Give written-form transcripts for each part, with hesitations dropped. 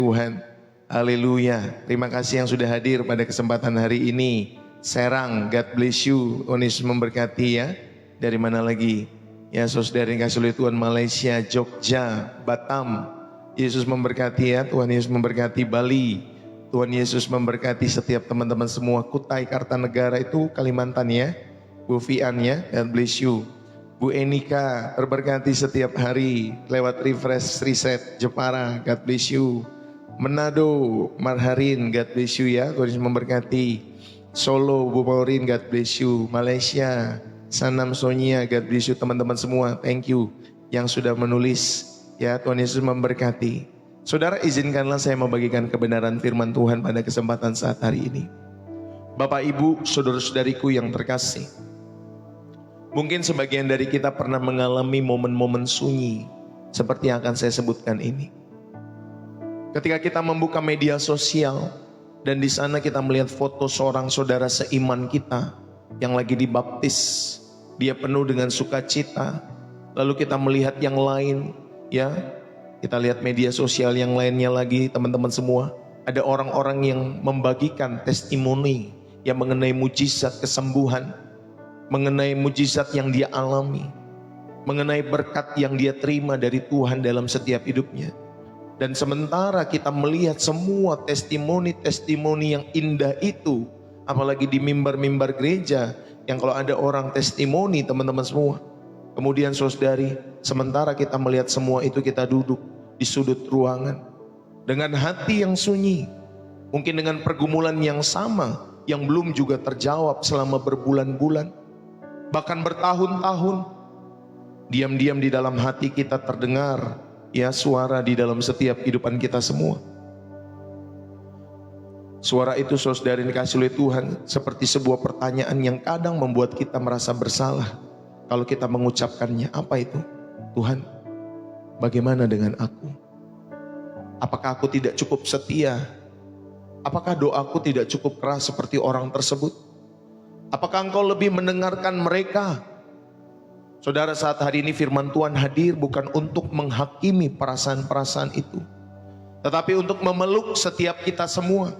Tuhan. Haleluya. Terima kasih yang sudah hadir pada kesempatan hari ini. Serang, God bless you. Tuhan Yesus memberkati ya. Dari mana lagi? Ya saudara yang kasih oleh Tuhan, Malaysia, Jogja, Batam. Yesus memberkati ya. Tuhan Yesus memberkati Bali. Tuhan Yesus memberkati setiap teman-teman semua. Kutai Kartanegara itu Kalimantan ya. Bu Fian ya. God bless you. Bu Enika terberkati setiap hari lewat refresh reset Jepara. God bless you. Manado, Marharin, God bless you ya, Tuhan Yesus memberkati. Solo, Bu Paurin, God bless you. Malaysia, Sanam Sonia, God bless you teman-teman semua. Thank you yang sudah menulis ya, Tuhan Yesus memberkati. Saudara, izinkanlah saya membagikan kebenaran firman Tuhan pada kesempatan saat hari ini. Bapak Ibu, saudara-saudariku yang terkasih, mungkin sebagian dari kita pernah mengalami momen-momen sunyi seperti yang akan saya sebutkan ini. Ketika kita membuka media sosial dan di sana kita melihat foto seorang saudara seiman kita yang lagi dibaptis, dia penuh dengan sukacita. Lalu kita melihat yang lain, ya, kita lihat media sosial yang lainnya lagi, teman-teman semua. Ada orang-orang yang membagikan testimoni yang mengenai mujizat kesembuhan, mengenai mujizat yang dia alami, mengenai berkat yang dia terima dari Tuhan dalam setiap hidupnya. Dan sementara kita melihat semua testimoni-testimoni yang indah itu, apalagi di mimbar-mimbar gereja, yang kalau ada orang testimoni teman-teman semua. Kemudian saudari, sementara kita melihat semua itu, kita duduk di sudut ruangan dengan hati yang sunyi, mungkin dengan pergumulan yang sama, yang belum juga terjawab selama berbulan-bulan, bahkan bertahun-tahun. Diam-diam di dalam hati kita terdengar ya suara di dalam setiap kehidupan kita semua. Suara itu saudara dikasih oleh Tuhan seperti sebuah pertanyaan yang kadang membuat kita merasa bersalah kalau kita mengucapkannya. Apa itu? Tuhan, bagaimana dengan aku? Apakah aku tidak cukup setia? Apakah doaku tidak cukup keras seperti orang tersebut? Apakah engkau lebih mendengarkan mereka? Saudara, saat hari ini firman Tuhan hadir bukan untuk menghakimi perasaan-perasaan itu, tetapi untuk memeluk setiap kita semua,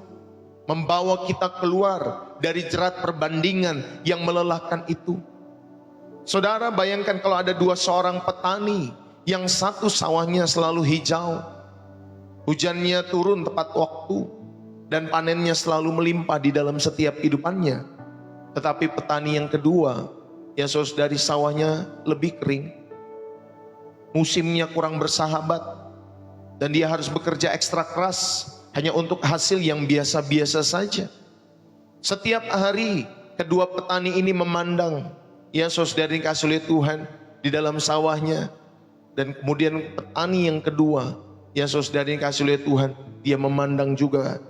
membawa kita keluar dari jerat perbandingan yang melelahkan itu. Saudara, bayangkan kalau ada seorang petani, yang satu sawahnya selalu hijau, hujannya turun tepat waktu, dan panennya selalu melimpah di dalam setiap kehidupannya. Tetapi petani yang kedua, ya saudari, sawahnya lebih kering, musimnya kurang bersahabat, dan dia harus bekerja ekstra keras hanya untuk hasil yang biasa-biasa saja. Setiap hari kedua petani ini memandang, ya saudari kasih oleh Tuhan, di dalam sawahnya. Dan kemudian petani yang kedua, ya saudari kasih oleh Tuhan, dia memandang juga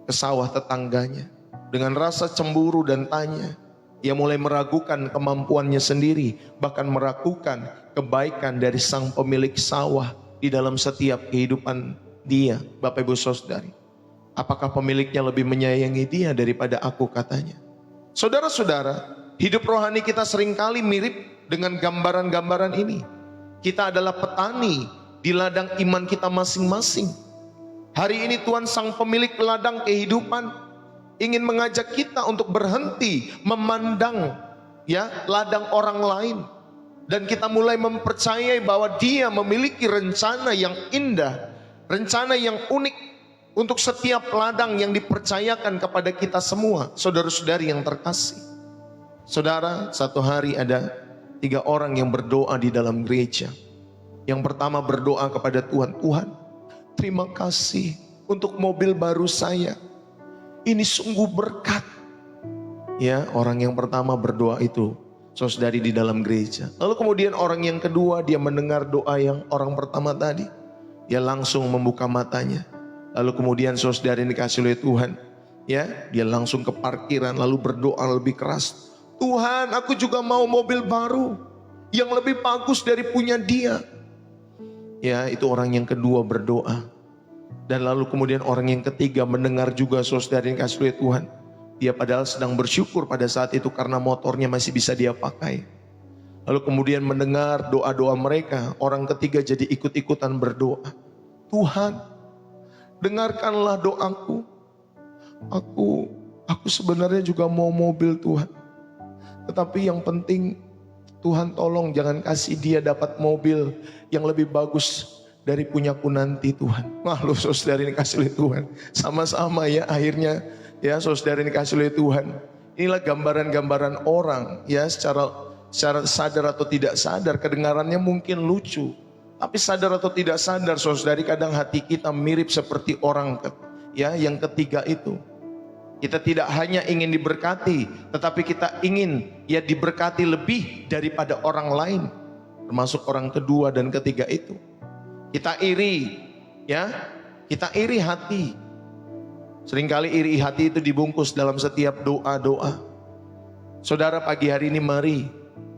ke sawah tetangganya dengan rasa cemburu dan tanya. Ia mulai meragukan kemampuannya sendiri, bahkan meragukan kebaikan dari sang pemilik sawah di dalam setiap kehidupan dia. Bapak Ibu Saudari, apakah pemiliknya lebih menyayangi dia daripada aku, katanya. Saudara-saudara, hidup rohani kita seringkali mirip dengan gambaran-gambaran ini. Kita adalah petani di ladang iman kita masing-masing. Hari ini Tuhan sang pemilik ladang kehidupan ingin mengajak kita untuk berhenti memandang ya ladang orang lain, dan kita mulai mempercayai bahwa Dia memiliki rencana yang indah, rencana yang unik untuk setiap ladang yang dipercayakan kepada kita semua. Saudara-saudari yang terkasih, saudara, satu hari ada 3 orang yang berdoa di dalam gereja. Yang pertama berdoa kepada Tuhan, Tuhan, terima kasih untuk mobil baru saya. Ini sungguh berkat. Ya, orang yang pertama berdoa itu, saudari, di dalam gereja. Lalu kemudian orang yang kedua, dia mendengar doa yang orang pertama tadi. Dia langsung membuka matanya. Lalu kemudian saudari dikasih oleh Tuhan, ya, dia langsung ke parkiran lalu berdoa lebih keras. Tuhan, aku juga mau mobil baru yang lebih bagus dari punya dia. Ya, itu orang yang kedua berdoa. Dan lalu kemudian orang yang ketiga mendengar juga saudara yang kasih oleh Tuhan. Dia padahal sedang bersyukur pada saat itu karena motornya masih bisa dia pakai. Lalu kemudian mendengar doa-doa mereka, orang ketiga jadi ikut-ikutan berdoa. Tuhan, dengarkanlah doaku. Aku sebenarnya juga mau mobil Tuhan. Tetapi yang penting Tuhan tolong jangan kasih dia dapat mobil yang lebih bagus dari punyaku nanti Tuhan. Wah lu saudara ini kasih oleh Tuhan. Sama-sama ya akhirnya ya saudara ini kasih oleh Tuhan. Inilah gambaran-gambaran orang ya secara sadar atau tidak sadar, kedengarannya mungkin lucu. Tapi sadar atau tidak sadar saudari, kadang hati kita mirip seperti orang ya yang ketiga itu. Kita tidak hanya ingin diberkati, tetapi kita ingin ya diberkati lebih daripada orang lain. Termasuk orang kedua dan ketiga itu. Kita iri ya, kita iri hati. Seringkali iri hati itu dibungkus dalam setiap doa-doa. Saudara, pagi hari ini mari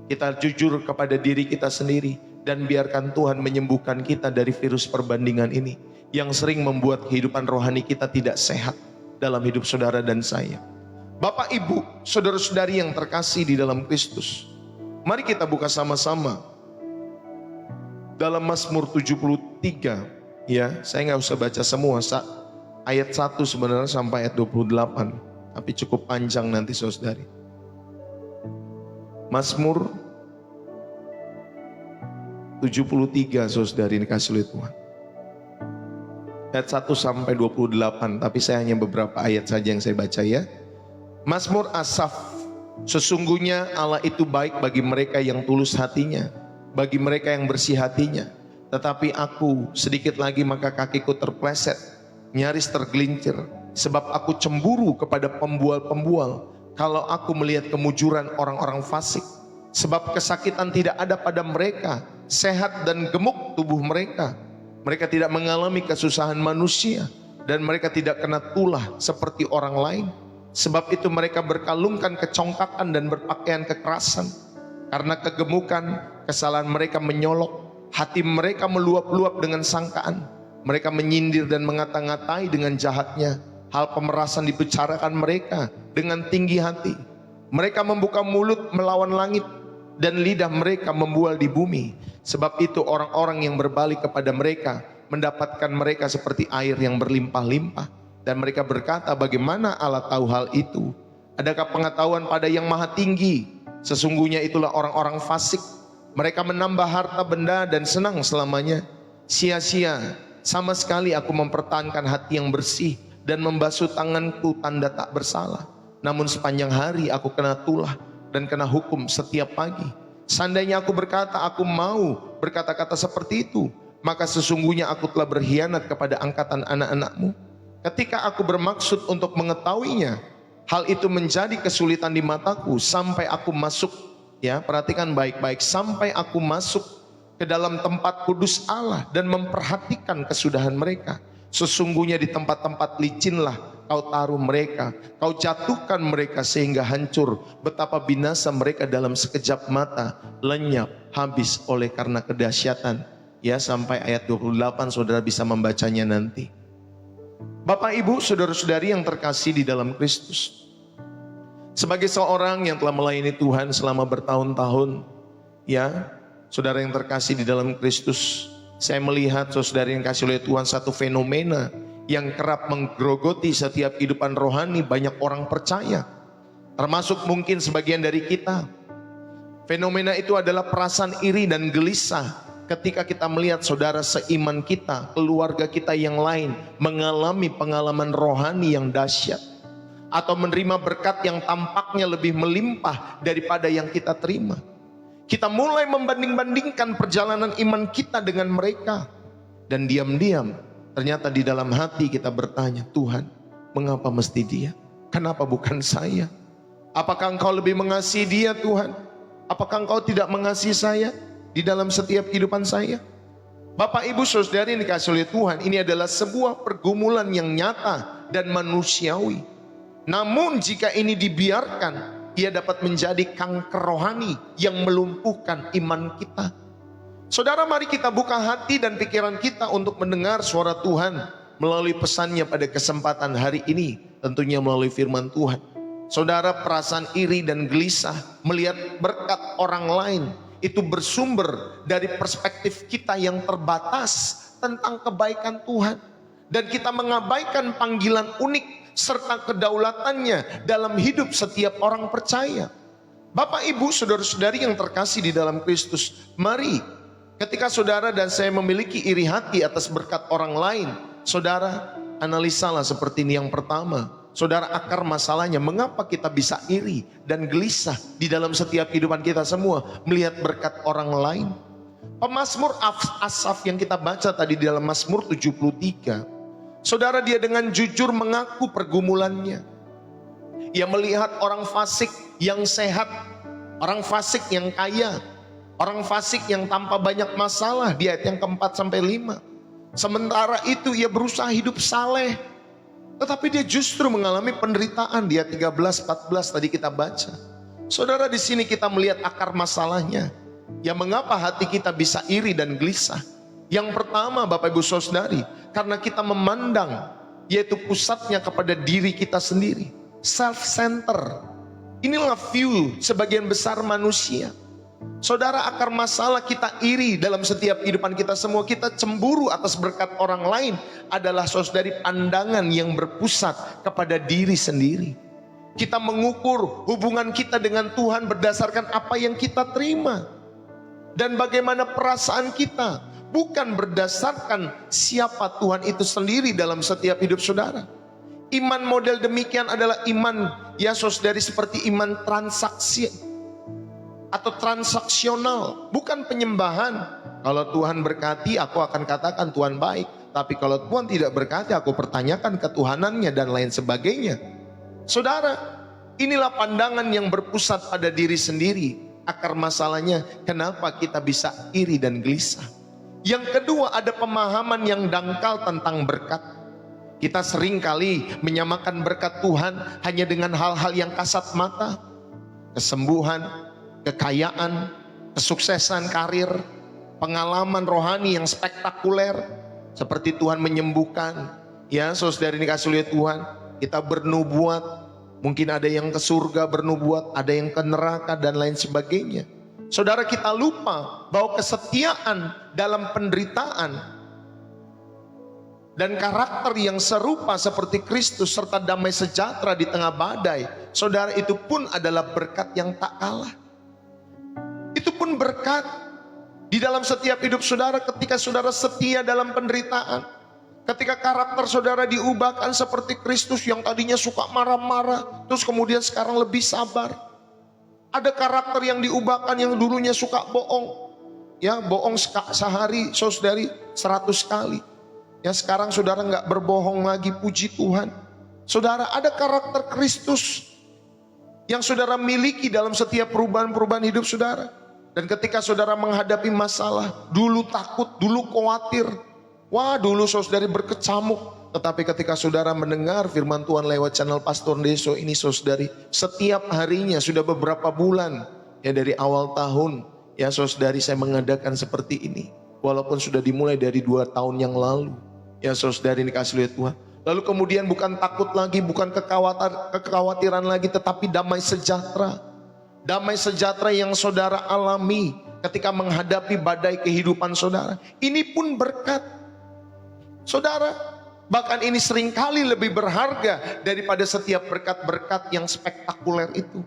kita jujur kepada diri kita sendiri dan biarkan Tuhan menyembuhkan kita dari virus perbandingan ini yang sering membuat kehidupan rohani kita tidak sehat dalam hidup saudara dan saya. Bapak, Ibu, saudara-saudari yang terkasih di dalam Kristus, mari kita buka sama-sama dalam Mazmur 73 ya. Saya nggak usah baca semua, ayat 1 sebenarnya sampai ayat 28, tapi cukup panjang nanti saudari. Mazmur 73 saudari ini kasih oleh Tuhan. Ayat 1 sampai 28, tapi saya hanya beberapa ayat saja yang saya baca ya. Mazmur Asaf, sesungguhnya Allah itu baik bagi mereka yang tulus hatinya, bagi mereka yang bersih hatinya. Tetapi aku sedikit lagi maka kakiku terpleset, nyaris tergelincir, sebab aku cemburu kepada pembual-pembual. Kalau aku melihat kemujuran orang-orang fasik, sebab kesakitan tidak ada pada mereka, sehat dan gemuk tubuh mereka. Mereka tidak mengalami kesusahan manusia, dan mereka tidak kena tulah seperti orang lain. Sebab itu mereka berkalungkan kecongkakan dan berpakaian kekerasan. Karena kegemukan, kesalahan mereka menyolok, hati mereka meluap-luap dengan sangkaan. Mereka menyindir dan mengata-ngatai dengan jahatnya. Hal pemerasan dibicarakan mereka dengan tinggi hati. Mereka membuka mulut melawan langit, dan lidah mereka membual di bumi. Sebab itu orang-orang yang berbalik kepada mereka mendapatkan mereka seperti air yang berlimpah-limpah. Dan mereka berkata, bagaimana Allah tahu hal itu? Adakah pengetahuan pada yang maha tinggi? Sesungguhnya itulah orang-orang fasik. Mereka menambah harta benda dan senang selamanya. Sia-sia, sama sekali aku mempertahankan hati yang bersih dan membasuh tanganku tanda tak bersalah. Namun sepanjang hari aku kena tulah dan kena hukum setiap pagi. Seandainya aku berkata aku mau berkata-kata seperti itu, maka sesungguhnya aku telah berkhianat kepada angkatan anak-anakmu. Ketika aku bermaksud untuk mengetahuinya, hal itu menjadi kesulitan di mataku sampai aku masuk, ya perhatikan baik-baik, sampai aku masuk ke dalam tempat kudus Allah dan memperhatikan kesudahan mereka. Sesungguhnya di tempat-tempat licinlah kau taruh mereka, kau jatuhkan mereka sehingga hancur. Betapa binasa mereka dalam sekejap mata, lenyap, habis oleh karena kedahsyatan. Ya, sampai ayat 28 saudara bisa membacanya nanti. Bapak, Ibu, saudara-saudari yang terkasih di dalam Kristus, sebagai seorang yang telah melayani Tuhan selama bertahun-tahun, ya, saudara yang terkasih di dalam Kristus, saya melihat saudara yang kasih oleh Tuhan satu fenomena yang kerap menggerogoti setiap kehidupan rohani banyak orang percaya, termasuk mungkin sebagian dari kita. Fenomena itu adalah perasaan iri dan gelisah ketika kita melihat saudara seiman kita, keluarga kita yang lain mengalami pengalaman rohani yang dahsyat, atau menerima berkat yang tampaknya lebih melimpah daripada yang kita terima. Kita mulai membanding-bandingkan perjalanan iman kita dengan mereka, dan diam-diam ternyata di dalam hati kita bertanya, Tuhan, mengapa mesti dia? Kenapa bukan saya? Apakah engkau lebih mengasihi dia, Tuhan? Apakah engkau tidak mengasihi saya di dalam setiap kehidupan saya? Bapak, Ibu, saudari yang dikasihi oleh Tuhan, ini adalah sebuah pergumulan yang nyata dan manusiawi. Namun jika ini dibiarkan, ia dapat menjadi kanker rohani yang melumpuhkan iman kita. Saudara, mari kita buka hati dan pikiran kita untuk mendengar suara Tuhan melalui pesannya pada kesempatan hari ini, tentunya melalui firman Tuhan. Saudara, perasaan iri dan gelisah melihat berkat orang lain itu bersumber dari perspektif kita yang terbatas tentang kebaikan Tuhan. Dan kita mengabaikan panggilan unik serta kedaulatannya dalam hidup setiap orang percaya. Bapak, Ibu, saudara-saudari yang terkasih di dalam Kristus, mari ketika saudara dan saya memiliki iri hati atas berkat orang lain, saudara analisalah seperti ini. Yang pertama, saudara, akar masalahnya mengapa kita bisa iri dan gelisah di dalam setiap kehidupan kita semua melihat berkat orang lain. Pemazmur Asaf yang kita baca tadi di dalam Mazmur 73, saudara, dia dengan jujur mengaku pergumulannya. Ia melihat orang fasik yang sehat, orang fasik yang kaya, orang fasik yang tanpa banyak masalah di ayat yang keempat sampai 5. Sementara itu ia berusaha hidup saleh, tetapi dia justru mengalami penderitaan di ayat 13-14 tadi kita baca. Saudara, di sini kita melihat akar masalahnya. Ya, mengapa hati kita bisa iri dan gelisah? Yang pertama, Bapak Ibu Saudari, karena kita memandang yaitu pusatnya kepada diri kita sendiri. Self-center. Inilah view sebagian besar manusia. Saudara, akar masalah kita iri dalam setiap kehidupan kita semua, kita cemburu atas berkat orang lain adalah, saudari, pandangan yang berpusat kepada diri sendiri. Kita mengukur hubungan kita dengan Tuhan berdasarkan apa yang kita terima dan bagaimana perasaan kita, bukan berdasarkan siapa Tuhan itu sendiri dalam setiap hidup saudara. Iman model demikian adalah iman, ya saudari, seperti iman transaksi atau transaksional, bukan penyembahan. Kalau Tuhan berkati, aku akan katakan Tuhan baik. Tapi kalau Tuhan tidak berkati, aku pertanyakan ketuhanannya dan lain sebagainya. Saudara, inilah pandangan yang berpusat pada diri sendiri. Akar masalahnya, kenapa kita bisa iri dan gelisah. Yang kedua, ada pemahaman yang dangkal tentang berkat. Kita sering kali menyamakan berkat Tuhan hanya dengan hal-hal yang kasat mata. Kesembuhan, kekayaan, kesuksesan karir, pengalaman rohani yang spektakuler, seperti Tuhan menyembuhkan. Ya, saudara dikasih oleh Tuhan, kita bernubuat, mungkin ada yang ke surga bernubuat, ada yang ke neraka dan lain sebagainya. Saudara, kita lupa bahwa kesetiaan dalam penderitaan dan karakter yang serupa seperti Kristus serta damai sejahtera di tengah badai, saudara, itu pun adalah berkat yang tak kalah. Itu pun berkat di dalam setiap hidup saudara ketika saudara setia dalam penderitaan. Ketika karakter saudara diubahkan seperti Kristus yang tadinya suka marah-marah, terus kemudian sekarang lebih sabar. Ada karakter yang diubahkan yang dulunya suka bohong. Ya, bohong sehari saudari 100 kali. Ya, sekarang saudara nggak berbohong lagi, puji Tuhan. Saudara, ada karakter Kristus yang saudara miliki dalam setiap perubahan-perubahan hidup saudara. Dan ketika saudara menghadapi masalah, dulu takut, dulu khawatir. Wah, dulu saudari berkecamuk. Tetapi ketika saudara mendengar firman Tuhan lewat channel Pastor Deso ini, saudari, setiap harinya sudah beberapa bulan, ya dari awal tahun, ya saudari, saya mengadakan seperti ini. Walaupun sudah dimulai dari 2 tahun yang lalu. Ya saudari dikasih oleh Tuhan. Lalu kemudian bukan takut lagi, bukan kekhawatiran lagi, tetapi damai sejahtera. Damai sejahtera yang saudara alami ketika menghadapi badai kehidupan saudara. Ini pun berkat. Saudara, bahkan ini seringkali lebih berharga daripada setiap berkat-berkat yang spektakuler itu.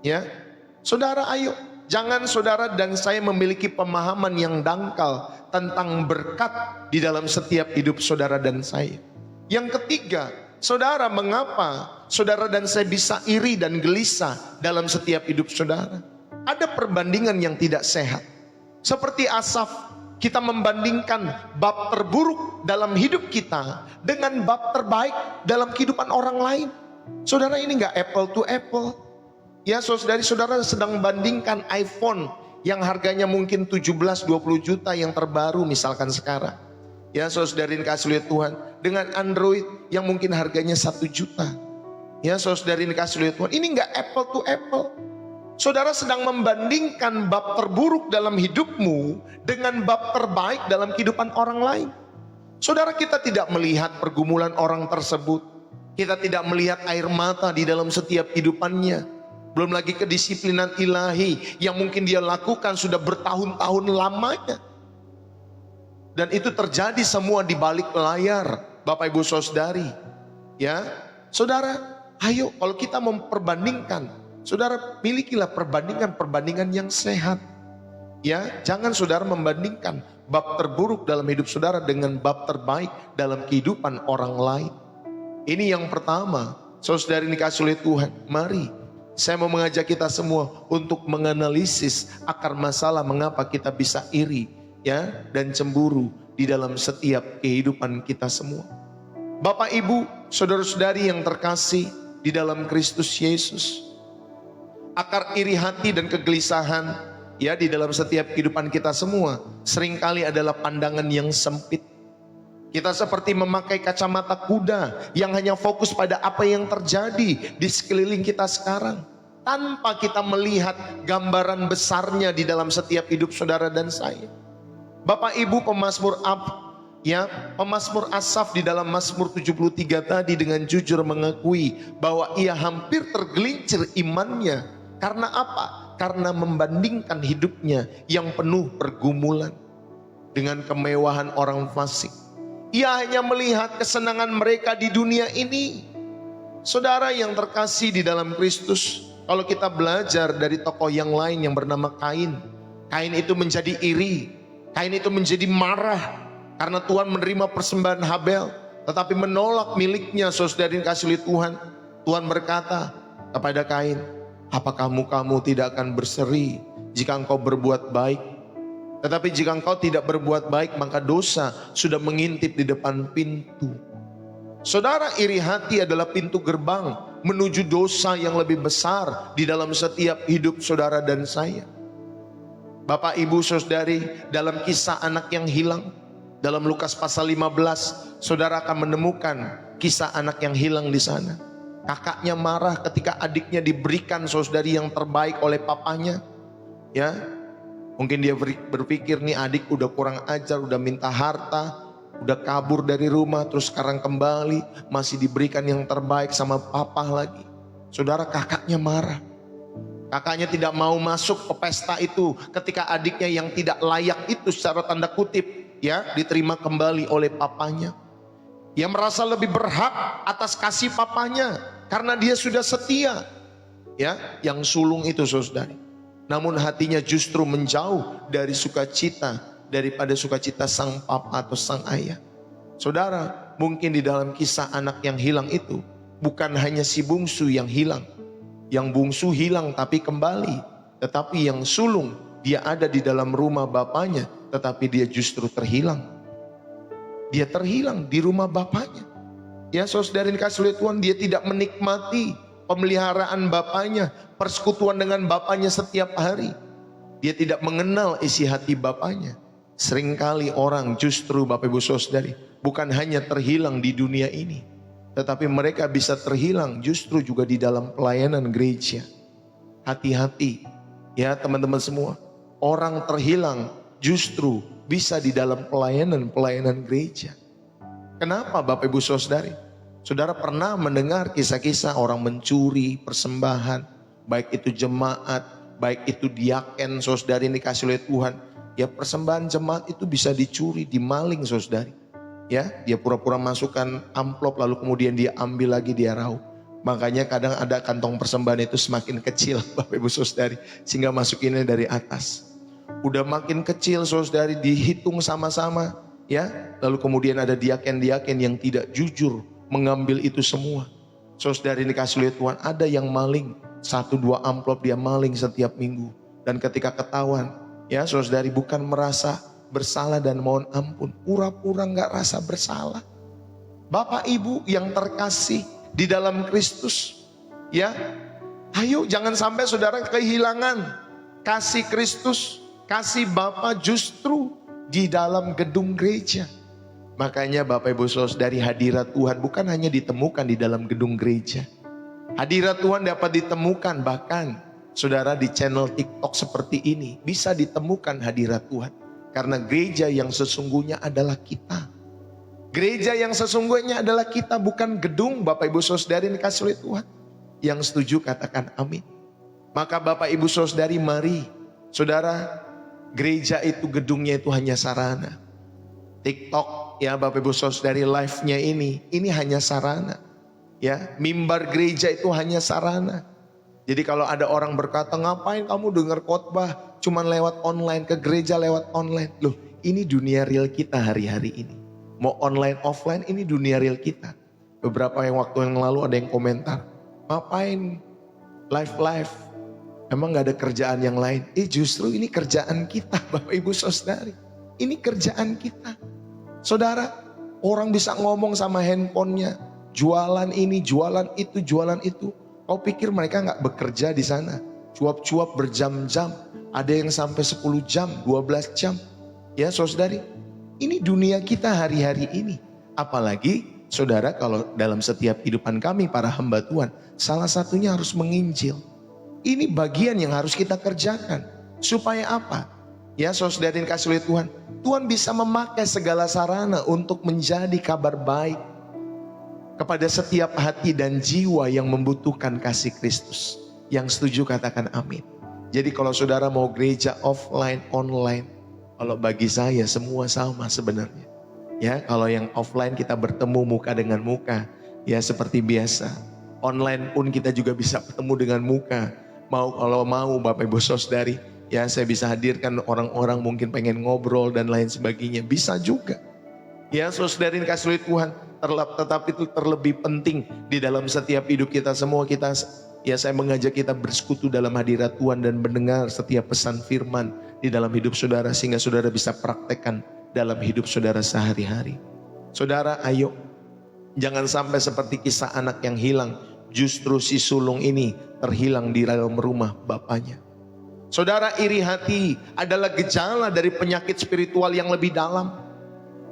Ya, saudara, ayo. Jangan saudara dan saya memiliki pemahaman yang dangkal tentang berkat di dalam setiap hidup saudara dan saya. Yang ketiga, saudara, mengapa saudara dan saya bisa iri dan gelisah dalam setiap hidup saudara? Ada perbandingan yang tidak sehat. Seperti Asaf, kita membandingkan bab terburuk dalam hidup kita dengan bab terbaik dalam kehidupan orang lain. Saudara, ini enggak apple to apple. Ya, saudara sedang membandingkan iPhone yang harganya mungkin 17-20 juta yang terbaru misalkan sekarang. Ya, saudara dikasih oleh Tuhan, dengan Android yang mungkin harganya 1 juta. Ya, saudara dikasih oleh Tuhan, ini enggak apple to apple. Saudara sedang membandingkan bab terburuk dalam hidupmu dengan bab terbaik dalam kehidupan orang lain. Saudara, kita tidak melihat pergumulan orang tersebut. Kita tidak melihat air mata di dalam setiap kehidupannya. Belum lagi kedisiplinan ilahi yang mungkin dia lakukan sudah bertahun-tahun lamanya. Dan itu terjadi semua di balik layar, Bapak Ibu Saudari. Ya, saudara, ayo kalau kita memperbandingkan, saudara milikilah perbandingan yang sehat. Ya, jangan saudara membandingkan bab terburuk dalam hidup saudara dengan bab terbaik dalam kehidupan orang lain. Ini yang pertama, saudari dikasih oleh Tuhan. Mari, saya mau mengajak kita semua untuk menganalisis akar masalah mengapa kita bisa iri, ya, dan cemburu di dalam setiap kehidupan kita semua. Bapak Ibu, saudara-saudari yang terkasih di dalam Kristus Yesus, akar iri hati dan kegelisahan, ya, di dalam setiap kehidupan kita semua seringkali adalah pandangan yang sempit. Kita seperti memakai kacamata kuda yang hanya fokus pada apa yang terjadi di sekeliling kita sekarang, tanpa kita melihat gambaran besarnya di dalam setiap hidup saudara dan saya. Bapak Ibu, pemazmur Asaf di dalam Mazmur 73 tadi dengan jujur mengakui bahwa ia hampir tergelincir imannya. Karena apa? Karena membandingkan hidupnya yang penuh pergumulan dengan kemewahan orang fasik. Ia hanya melihat kesenangan mereka di dunia ini. Saudara yang terkasih di dalam Kristus, kalau kita belajar dari tokoh yang lain yang bernama Kain, Kain itu menjadi iri. Kain itu menjadi marah karena Tuhan menerima persembahan Habel, tetapi menolak miliknya. Saudari dikasih oleh Tuhan, Tuhan berkata kepada Kain, apakah kamu tidak akan berseri jika engkau berbuat baik? Tetapi jika engkau tidak berbuat baik, maka dosa sudah mengintip di depan pintu. Saudara, iri hati adalah pintu gerbang menuju dosa yang lebih besar di dalam setiap hidup saudara dan saya. Bapak Ibu Saudari, dalam kisah anak yang hilang, dalam Lukas pasal 15, saudara akan menemukan kisah anak yang hilang di sana. Kakaknya marah ketika adiknya diberikan saudari yang terbaik oleh papanya. Ya, mungkin dia berpikir nih adik udah kurang ajar, udah minta harta, udah kabur dari rumah, terus sekarang kembali masih diberikan yang terbaik sama papa lagi. Saudara, kakaknya marah. Kakaknya tidak mau masuk ke pesta itu ketika adiknya yang tidak layak itu secara tanda kutip, ya, diterima kembali oleh papanya. Ia merasa lebih berhak atas kasih papanya karena dia sudah setia, ya, yang sulung itu saudari. Namun hatinya justru menjauh dari sukacita daripada sukacita sang papa atau sang ayah. Saudara, mungkin di dalam kisah anak yang hilang itu bukan hanya si bungsu yang hilang. Yang bungsu hilang tapi kembali, tetapi yang sulung dia ada di dalam rumah bapaknya, tetapi dia justru terhilang. Dia terhilang di rumah bapaknya. Ya, saudara dikasih oleh Tuhan, dia tidak menikmati pemeliharaan bapaknya, persekutuan dengan bapaknya setiap hari. Dia tidak mengenal isi hati bapaknya. Seringkali orang justru, Bapak Ibu Saudari, bukan hanya terhilang di dunia ini, tetapi mereka bisa terhilang justru juga di dalam pelayanan gereja. Hati-hati ya teman-teman semua. Orang terhilang justru bisa di dalam pelayanan gereja. Kenapa Bapak Ibu Saudari? Saudara pernah mendengar kisah-kisah orang mencuri persembahan, baik itu jemaat, baik itu diaken, saudari dikasih oleh Tuhan. Ya, persembahan jemaat itu bisa dicuri, dimaling saudari. Ya, dia pura-pura masukkan amplop lalu kemudian dia ambil lagi, dia raup. Makanya kadang ada kantong persembahan itu semakin kecil Bapak Ibu Saudari, sehingga masukinnya dari atas. Udah makin kecil saudari, dihitung sama-sama ya. Lalu kemudian ada diaken-diaken yang tidak jujur mengambil itu semua. Saudari dikasih oleh Tuhan, ada yang maling 1-2 amplop dia maling setiap minggu. Dan ketika ketahuan ya saudari, bukan merasa bersalah dan mohon ampun, pura-pura gak rasa bersalah. Bapak Ibu yang terkasih di dalam Kristus, ya, ayo jangan sampai saudara kehilangan kasih Kristus, kasih Bapa justru di dalam gedung gereja. Makanya Bapak Ibu Saudari, hadirat Tuhan bukan hanya ditemukan di dalam gedung gereja. Hadirat Tuhan dapat ditemukan bahkan saudara di channel TikTok seperti ini, bisa ditemukan hadirat Tuhan. Karena gereja yang sesungguhnya adalah kita. Gereja yang sesungguhnya adalah kita, bukan gedung. Bapak Ibu Saudari dikasih oleh Tuhan. Yang setuju katakan amin. Maka Bapak Ibu Saudari, mari saudara, gereja itu gedungnya itu hanya sarana. TikTok ya Bapak Ibu Saudari, live-nya ini hanya sarana. Ya, mimbar gereja itu hanya sarana. Jadi kalau ada orang berkata, ngapain kamu dengar khotbah cuman lewat online, ke gereja lewat online. Loh, ini dunia real kita hari-hari ini. Mau online offline, ini dunia real kita. Beberapa waktu yang lalu ada yang komentar, ngapain live? Emang gak ada kerjaan yang lain? Justru ini kerjaan kita Bapak Ibu Saudari. Ini kerjaan kita. Saudara, orang bisa ngomong sama handphonenya. Jualan ini, jualan itu. Kau pikir mereka gak bekerja di sana? Cuap-cuap berjam-jam. Ada yang sampai 10 jam, 12 jam. Ya saudari, ini dunia kita hari-hari ini. Apalagi saudara, kalau dalam setiap kehidupan kami para hamba Tuhan, salah satunya harus menginjil. Ini bagian yang harus kita kerjakan. Supaya apa? Ya saudari yang kasih oleh Tuhan, Tuhan bisa memakai segala sarana untuk menjadi kabar baik kepada setiap hati dan jiwa yang membutuhkan kasih Kristus. Yang setuju katakan amin. Jadi kalau saudara mau gereja offline, online, kalau bagi saya semua sama sebenarnya. Ya, kalau yang offline kita bertemu muka dengan muka, ya seperti biasa. Online pun kita juga bisa bertemu dengan muka. Kalau mau Bapak Ibu Saudari, ya saya bisa hadirkan orang-orang mungkin pengen ngobrol dan lain sebagainya, bisa juga. Ya saudari kasih oleh Tuhan, tetapi itu terlebih penting di dalam setiap hidup kita semua. Saya mengajak kita bersekutu dalam hadirat Tuhan dan mendengar setiap pesan firman di dalam hidup saudara, sehingga saudara bisa praktekkan dalam hidup saudara sehari-hari. Saudara, ayo jangan sampai seperti kisah anak yang hilang. Justru si sulung ini terhilang di dalam rumah bapaknya. Saudara, iri hati adalah gejala dari penyakit spiritual yang lebih dalam.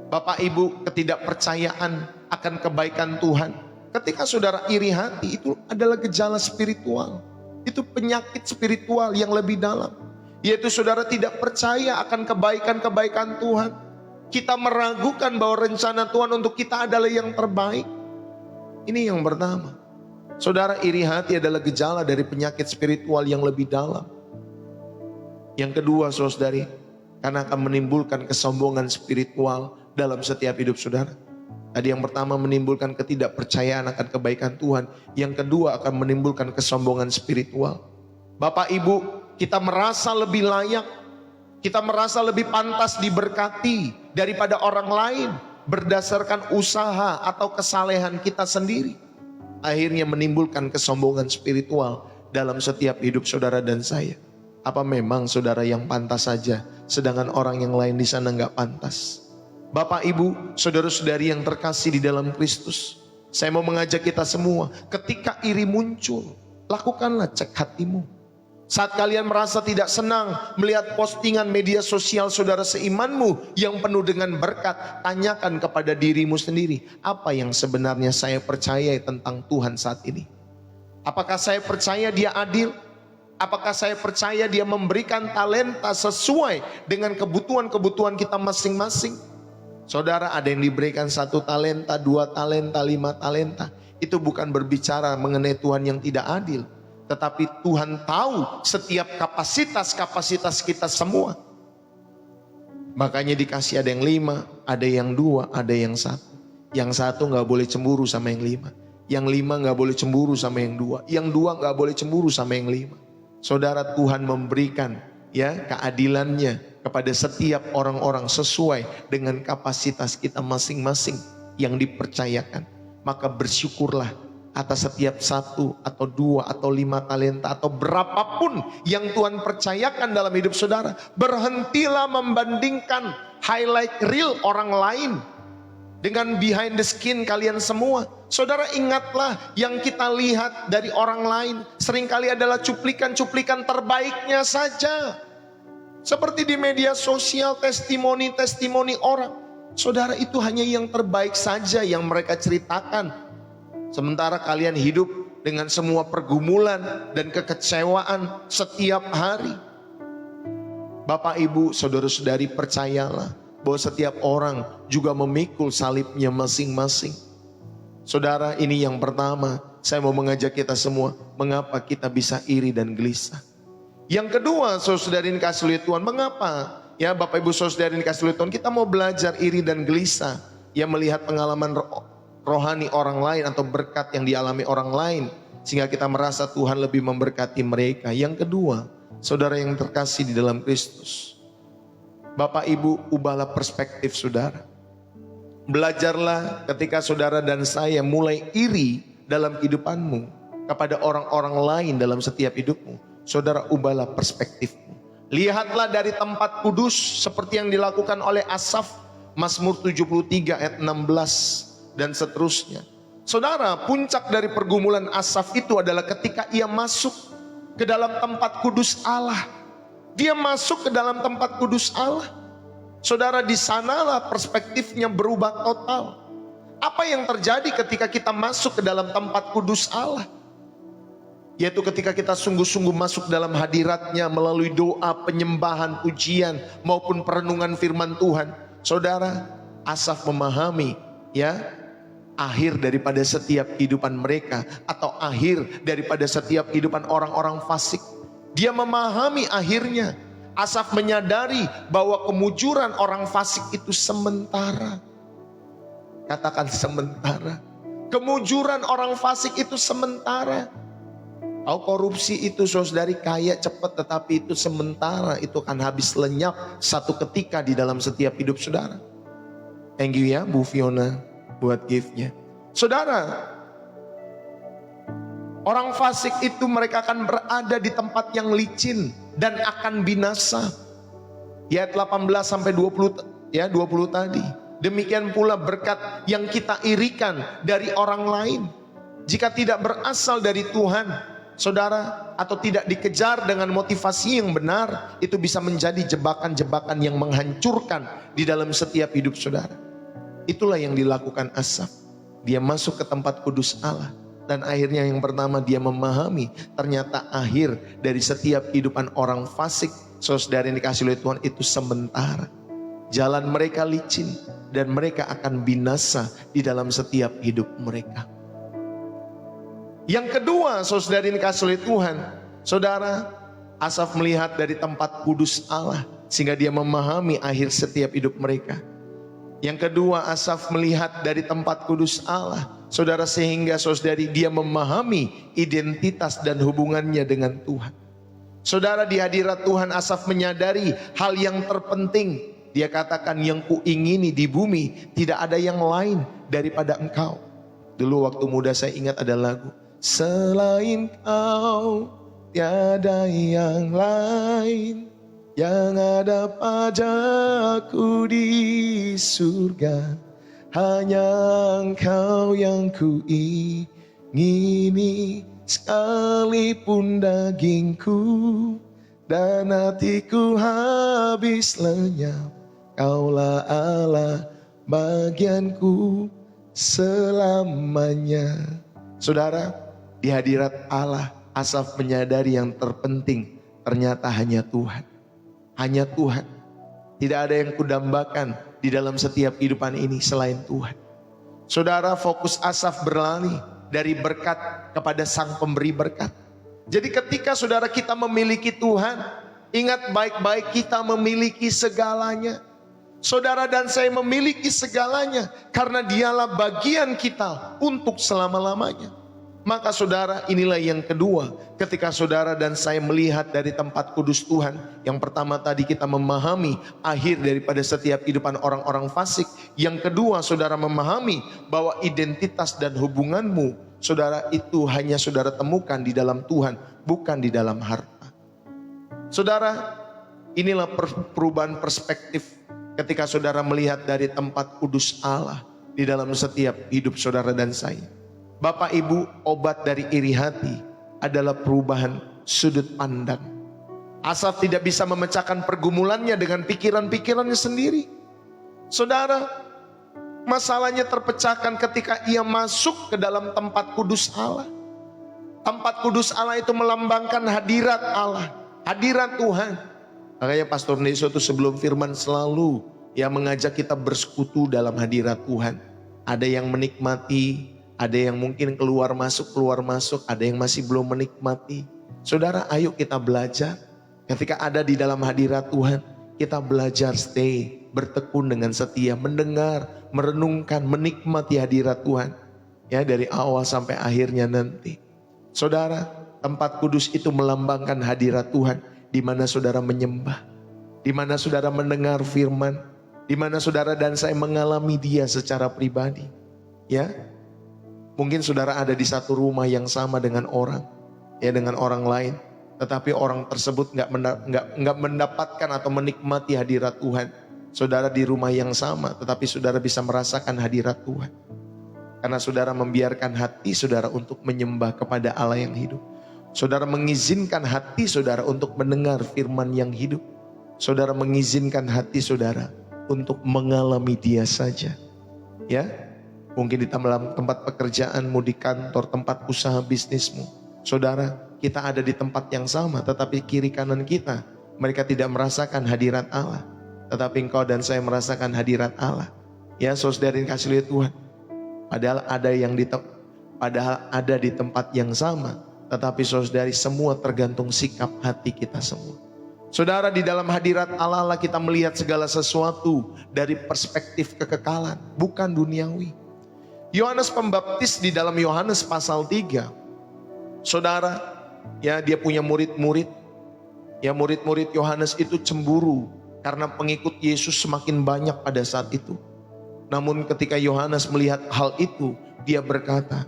Bapak Ibu, ketidakpercayaan akan kebaikan Tuhan. Ketika saudara iri hati, itu adalah gejala spiritual. Itu penyakit spiritual yang lebih dalam. Yaitu saudara tidak percaya akan kebaikan-kebaikan Tuhan. Kita meragukan bahwa rencana Tuhan untuk kita adalah yang terbaik. Ini yang pertama. Saudara, iri hati adalah gejala dari penyakit spiritual yang lebih dalam. Yang kedua saudari, karena akan menimbulkan kesombongan spiritual dalam setiap hidup saudara. Tadi yang pertama menimbulkan ketidakpercayaan akan kebaikan Tuhan. Yang kedua akan menimbulkan kesombongan spiritual. Bapak Ibu, kita merasa lebih layak, kita merasa lebih pantas diberkati daripada orang lain berdasarkan usaha atau kesalehan kita sendiri. Akhirnya menimbulkan kesombongan spiritual dalam setiap hidup saudara dan saya. Apa memang saudara yang pantas saja, sedangkan orang yang lain di sana nggak pantas? Bapak Ibu, saudara-saudari yang terkasih di dalam Kristus, saya mau mengajak kita semua, ketika iri muncul, lakukanlah cek hatimu. Saat kalian merasa tidak senang melihat postingan media sosial saudara seimanmu yang penuh dengan berkat, tanyakan kepada dirimu sendiri, apa yang sebenarnya saya percaya tentang Tuhan saat ini? Apakah saya percaya Dia adil? Apakah saya percaya Dia memberikan talenta sesuai dengan kebutuhan-kebutuhan kita masing-masing? Saudara, ada yang diberikan 1 talenta, 2 talenta, 5 talenta. Itu bukan berbicara mengenai Tuhan yang tidak adil. Tetapi Tuhan tahu setiap kapasitas kita semua. Makanya dikasih ada yang 5, ada yang 2, ada yang 1. Yang 1 gak boleh cemburu sama yang 5. Yang 5 gak boleh cemburu sama yang 2. Yang 2 gak boleh cemburu sama yang 5. Saudara, Tuhan memberikan ya keadilannya kepada setiap orang-orang sesuai dengan kapasitas kita masing-masing yang dipercayakan. Maka bersyukurlah atas setiap 1 atau 2 atau 5 talenta atau berapapun yang Tuhan percayakan dalam hidup saudara. Berhentilah membandingkan highlight reel orang lain dengan behind the skin kalian semua. Saudara, ingatlah yang kita lihat dari orang lain seringkali adalah cuplikan-cuplikan terbaiknya saja. Seperti di media sosial, testimoni-testimoni orang. Saudara, itu hanya yang terbaik saja yang mereka ceritakan. Sementara kalian hidup dengan semua pergumulan dan kekecewaan setiap hari. Bapak, Ibu, saudara-saudari, percayalah bahwa setiap orang juga memikul salibnya masing-masing. Saudara, ini yang pertama, saya mau mengajak kita semua, mengapa kita bisa iri dan gelisah. Yang kedua, saudara-saudari kasih oleh Tuhan, mengapa Ya Bapak Ibu Saudara yang dikasihi oleh Tuhan, kita mau belajar iri dan gelisah. Ya melihat pengalaman rohani orang lain atau berkat yang dialami orang lain, sehingga kita merasa Tuhan lebih memberkati mereka. Yang kedua, saudara yang terkasih di dalam Kristus, Bapak Ibu, ubahlah perspektif saudara. Belajarlah ketika saudara dan saya mulai iri dalam kehidupanmu kepada orang-orang lain dalam setiap hidupmu. Saudara, ubahlah perspektifmu. Lihatlah dari tempat kudus seperti yang dilakukan oleh Asaf, Mazmur 73 ayat 16 dan seterusnya. Saudara, puncak dari pergumulan Asaf itu adalah ketika ia masuk ke dalam tempat kudus Allah. Dia masuk ke dalam tempat kudus Allah. Saudara, di sanalah perspektifnya berubah total. Apa yang terjadi ketika kita masuk ke dalam tempat kudus Allah? Yaitu ketika kita sungguh-sungguh masuk dalam hadiratnya melalui doa, penyembahan, pujian maupun perenungan firman Tuhan. Saudara, Asaf memahami ya akhir daripada setiap kehidupan mereka, atau akhir daripada setiap kehidupan orang-orang fasik. Dia memahami akhirnya. Asaf menyadari bahwa kemujuran orang fasik itu sementara. Katakan sementara. Kemujuran orang fasik itu sementara. Korupsi itu saudari kaya cepat, tetapi itu sementara. Itu akan habis lenyap satu ketika di dalam setiap hidup saudara. Thank you ya Bu Fiona buat gift-nya. Saudara, orang fasik itu mereka akan berada di tempat yang licin dan akan binasa. Ayat 18 sampai 20 ya 20 tadi. Demikian pula berkat yang kita irikan dari orang lain, jika tidak berasal dari Tuhan, saudara, atau tidak dikejar dengan motivasi yang benar, itu bisa menjadi jebakan-jebakan yang menghancurkan di dalam setiap hidup saudara. Itulah yang dilakukan Asaf. Dia masuk ke tempat kudus Allah. Dan akhirnya yang pertama, dia memahami ternyata akhir dari setiap kehidupan orang fasik, saudara yang dikasihi oleh Tuhan, itu sementara. Jalan mereka licin dan mereka akan binasa di dalam setiap hidup mereka. Yang kedua, saudara yang dikasihi oleh Tuhan, saudara, Asaf melihat dari tempat kudus Allah sehingga dia memahami akhir setiap hidup mereka. Yang kedua, Asaf melihat dari tempat kudus Allah, saudara, sehingga saudari dia memahami identitas dan hubungannya dengan Tuhan. Saudara, di hadirat Tuhan Asaf menyadari hal yang terpenting. Dia katakan, yang kuingini di bumi tidak ada yang lain daripada Engkau. Dulu waktu muda saya ingat ada lagu, selain Kau tiada yang lain, yang ada padaku di surga, hanya Engkau yang kuingini, sekalipun dagingku dan hatiku habis lenyap, Kaulah Allah bagianku selamanya. Saudara, di hadirat Allah, Asaf menyadari yang terpenting ternyata hanya Tuhan. Hanya Tuhan. Tidak ada yang kudambakan di dalam setiap kehidupan ini selain Tuhan. Saudara, fokus Asaf berlari dari berkat kepada Sang Pemberi berkat. Jadi ketika saudara kita memiliki Tuhan, ingat baik-baik kita memiliki segalanya. Saudara dan saya memiliki segalanya karena Dialah bagian kita untuk selama-lamanya. Maka saudara, inilah yang kedua, ketika saudara dan saya melihat dari tempat kudus Tuhan. Yang pertama tadi kita memahami akhir daripada setiap kehidupan orang-orang fasik. Yang kedua, saudara memahami bahwa identitas dan hubunganmu, saudara, itu hanya saudara temukan di dalam Tuhan, bukan di dalam harta. Saudara, inilah perubahan perspektif ketika saudara melihat dari tempat kudus Allah di dalam setiap hidup saudara dan saya. Bapak Ibu, obat dari iri hati adalah perubahan sudut pandang. Asaf tidak bisa memecahkan pergumulannya dengan pikiran-pikirannya sendiri. Saudara, masalahnya terpecahkan ketika ia masuk ke dalam tempat kudus Allah. Tempat kudus Allah itu melambangkan hadirat Allah, hadirat Tuhan. Makanya Pastor Neso itu sebelum firman selalu mengajak kita bersekutu dalam hadirat Tuhan. Ada yang menikmati, ada yang mungkin keluar masuk, ada yang masih belum menikmati. Saudara, ayo kita belajar ketika ada di dalam hadirat Tuhan, kita belajar stay, bertekun dengan setia, mendengar, merenungkan, menikmati hadirat Tuhan. Ya, dari awal sampai akhirnya nanti. Saudara, tempat kudus itu melambangkan hadirat Tuhan, di mana saudara menyembah, di mana saudara mendengar firman, di mana saudara dan saya mengalami Dia secara pribadi. Ya, mungkin saudara ada di satu rumah yang sama dengan orang, ya, dengan orang lain, tetapi orang tersebut nggak mendapatkan atau menikmati hadirat Tuhan. Saudara di rumah yang sama, tetapi saudara bisa merasakan hadirat Tuhan. Karena saudara membiarkan hati saudara untuk menyembah kepada Allah yang hidup. Saudara mengizinkan hati saudara untuk mendengar firman yang hidup. Saudara mengizinkan hati saudara untuk mengalami Dia saja. Ya, mungkin di dalam tempat pekerjaanmu, di kantor, tempat usaha bisnismu. Saudara, kita ada di tempat yang sama, tetapi kiri kanan kita, mereka tidak merasakan hadirat Allah. Tetapi engkau dan saya merasakan hadirat Allah. Ya, saudara yang kasih lihat Tuhan. Padahal ada di tempat yang sama, tetapi saudari semua tergantung sikap hati kita semua. Saudara, di dalam hadirat Allah kita melihat segala sesuatu dari perspektif kekekalan, bukan duniawi. Yohanes Pembaptis di dalam Yohanes pasal 3, saudara, ya, dia punya murid-murid. Ya, murid-murid Yohanes itu cemburu karena pengikut Yesus semakin banyak pada saat itu. Namun ketika Yohanes melihat hal itu, dia berkata,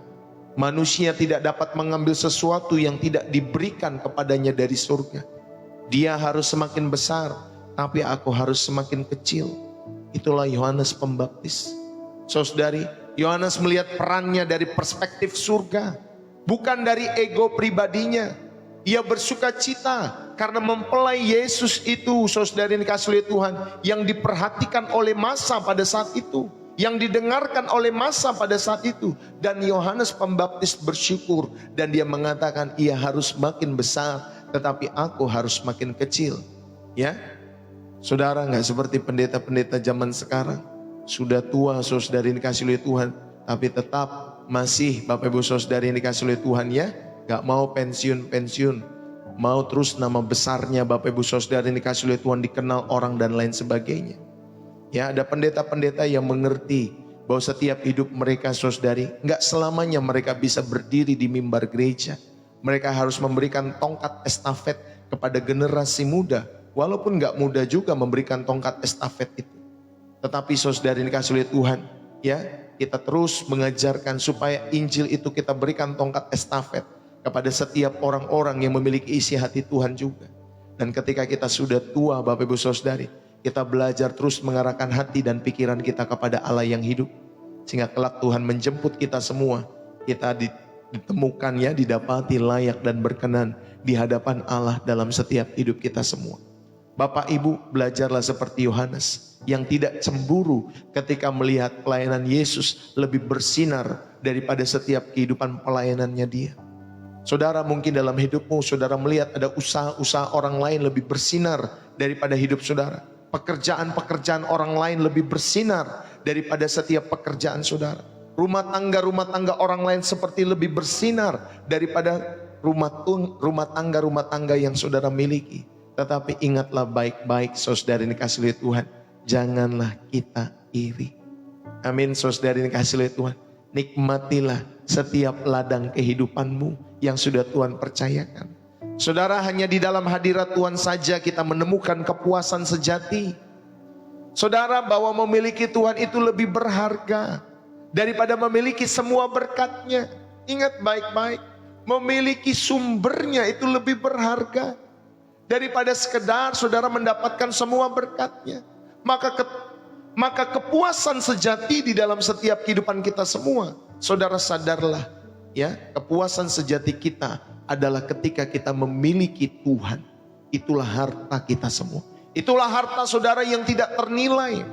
manusia tidak dapat mengambil sesuatu yang tidak diberikan kepadanya dari surga. Dia harus semakin besar, tapi aku harus semakin kecil. Itulah Yohanes Pembaptis. Saudari, Yohanes melihat perannya dari perspektif surga, bukan dari ego pribadinya. Ia bersuka cita karena mempelai Yesus itu, saudari yang dikasihi oleh Tuhan, yang diperhatikan oleh massa pada saat itu, yang didengarkan oleh massa pada saat itu. Dan Yohanes Pembaptis bersyukur dan dia mengatakan, ia harus makin besar, tetapi aku harus makin kecil. Ya, saudara, nggak seperti pendeta-pendeta zaman sekarang, sudah tua, saudari yang dikasihi oleh Tuhan, tapi tetap masih Bapak Ibu saudari yang dikasihi oleh Tuhan, ya, gak mau pensiun-pensiun, mau terus nama besarnya Bapak Ibu saudara yang dikasihi oleh Tuhan dikenal orang dan lain sebagainya. Ya, ada pendeta-pendeta yang mengerti bahwa setiap hidup mereka saudari, gak selamanya mereka bisa berdiri di mimbar gereja. Mereka harus memberikan tongkat estafet kepada generasi muda, walaupun gak muda juga memberikan tongkat estafet itu. Tetapi saudara yang dikasihi oleh Tuhan, ya, kita terus mengajarkan supaya Injil itu kita berikan tongkat estafet kepada setiap orang-orang yang memiliki isi hati Tuhan juga. Dan ketika kita sudah tua Bapak Ibu saudari, kita belajar terus mengarahkan hati dan pikiran kita kepada Allah yang hidup. Sehingga kelak Tuhan menjemput kita semua, kita ditemukan, ya, didapati layak dan berkenan di hadapan Allah dalam setiap hidup kita semua. Bapak Ibu, belajarlah seperti Yohanes yang tidak cemburu ketika melihat pelayanan Yesus lebih bersinar daripada setiap kehidupan pelayanannya Dia. Saudara, mungkin dalam hidupmu saudara melihat ada usaha-usaha orang lain lebih bersinar daripada hidup saudara. Pekerjaan-pekerjaan orang lain lebih bersinar daripada setiap pekerjaan saudara. Rumah tangga orang lain seperti lebih bersinar daripada rumah tangga yang saudara miliki. Tetapi ingatlah baik-baik saudara yang dikasihi oleh Tuhan, janganlah kita iri. Amin, saudara yang dikasihi oleh Tuhan. Nikmatilah setiap ladang kehidupanmu yang sudah Tuhan percayakan. Saudara, hanya di dalam hadirat Tuhan saja kita menemukan kepuasan sejati. Saudara, bahwa memiliki Tuhan itu lebih berharga daripada memiliki semua berkat-Nya. Ingat baik-baik, memiliki sumbernya itu lebih berharga daripada sekedar saudara mendapatkan semua berkat-Nya. Maka kepuasan sejati di dalam setiap kehidupan kita semua, saudara sadarlah, ya, kepuasan sejati kita adalah ketika kita memiliki Tuhan. Itulah harta kita semua. Itulah harta saudara yang tidak ternilai.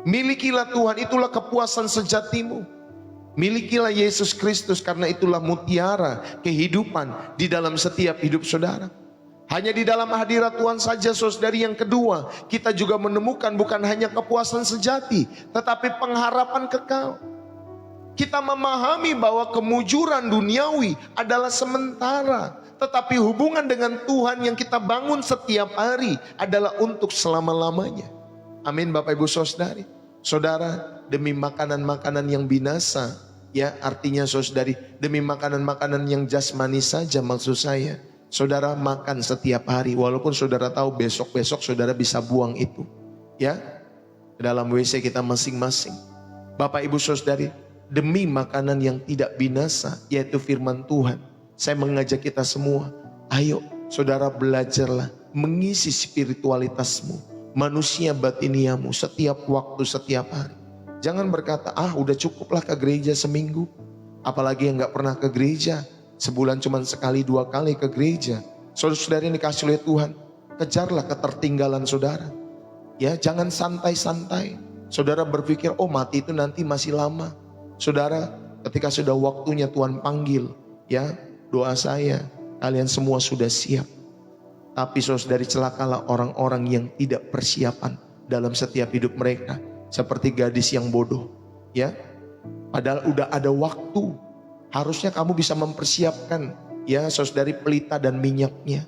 Milikilah Tuhan, itulah kepuasan sejatimu. Milikilah Yesus Kristus, karena itulah mutiara kehidupan di dalam setiap hidup saudara. Hanya di dalam hadirat Tuhan saja saudari yang kedua, kita juga menemukan bukan hanya kepuasan sejati, tetapi pengharapan kekal. Kita memahami bahwa kemujuran duniawi adalah sementara, Tetapi hubungan dengan Tuhan yang kita bangun setiap hari adalah untuk selama-lamanya. Amin Bapak Ibu Saudari. Saudara, demi makanan-makanan yang binasa, ya artinya saudari, demi makanan-makanan yang jasmani saja maksud saya. Saudara makan setiap hari, walaupun saudara tahu besok-besok saudara bisa buang itu. Ya, ke dalam WC kita masing-masing. Bapak Ibu Saudari, demi makanan yang tidak binasa, yaitu firman Tuhan. Saya mengajak kita semua, ayo saudara belajarlah mengisi spiritualitasmu, manusia batiniamu setiap waktu, setiap hari. Jangan berkata, udah cukuplah ke gereja seminggu. Apalagi yang gak pernah ke gereja, sebulan cuma sekali 2 kali ke gereja. Saudara-saudara yang dikasih oleh Tuhan, kejarlah ketertinggalan saudara. Ya, jangan santai-santai. Saudara berpikir, mati itu nanti masih lama. Saudara, ketika sudah waktunya Tuhan panggil, ya, doa saya, kalian semua sudah siap. Tapi saudari, celakalah orang-orang yang tidak persiapan dalam setiap hidup mereka. Seperti gadis yang bodoh, ya. Padahal udah ada waktu. Harusnya kamu bisa mempersiapkan, ya, saudari, pelita dan minyaknya.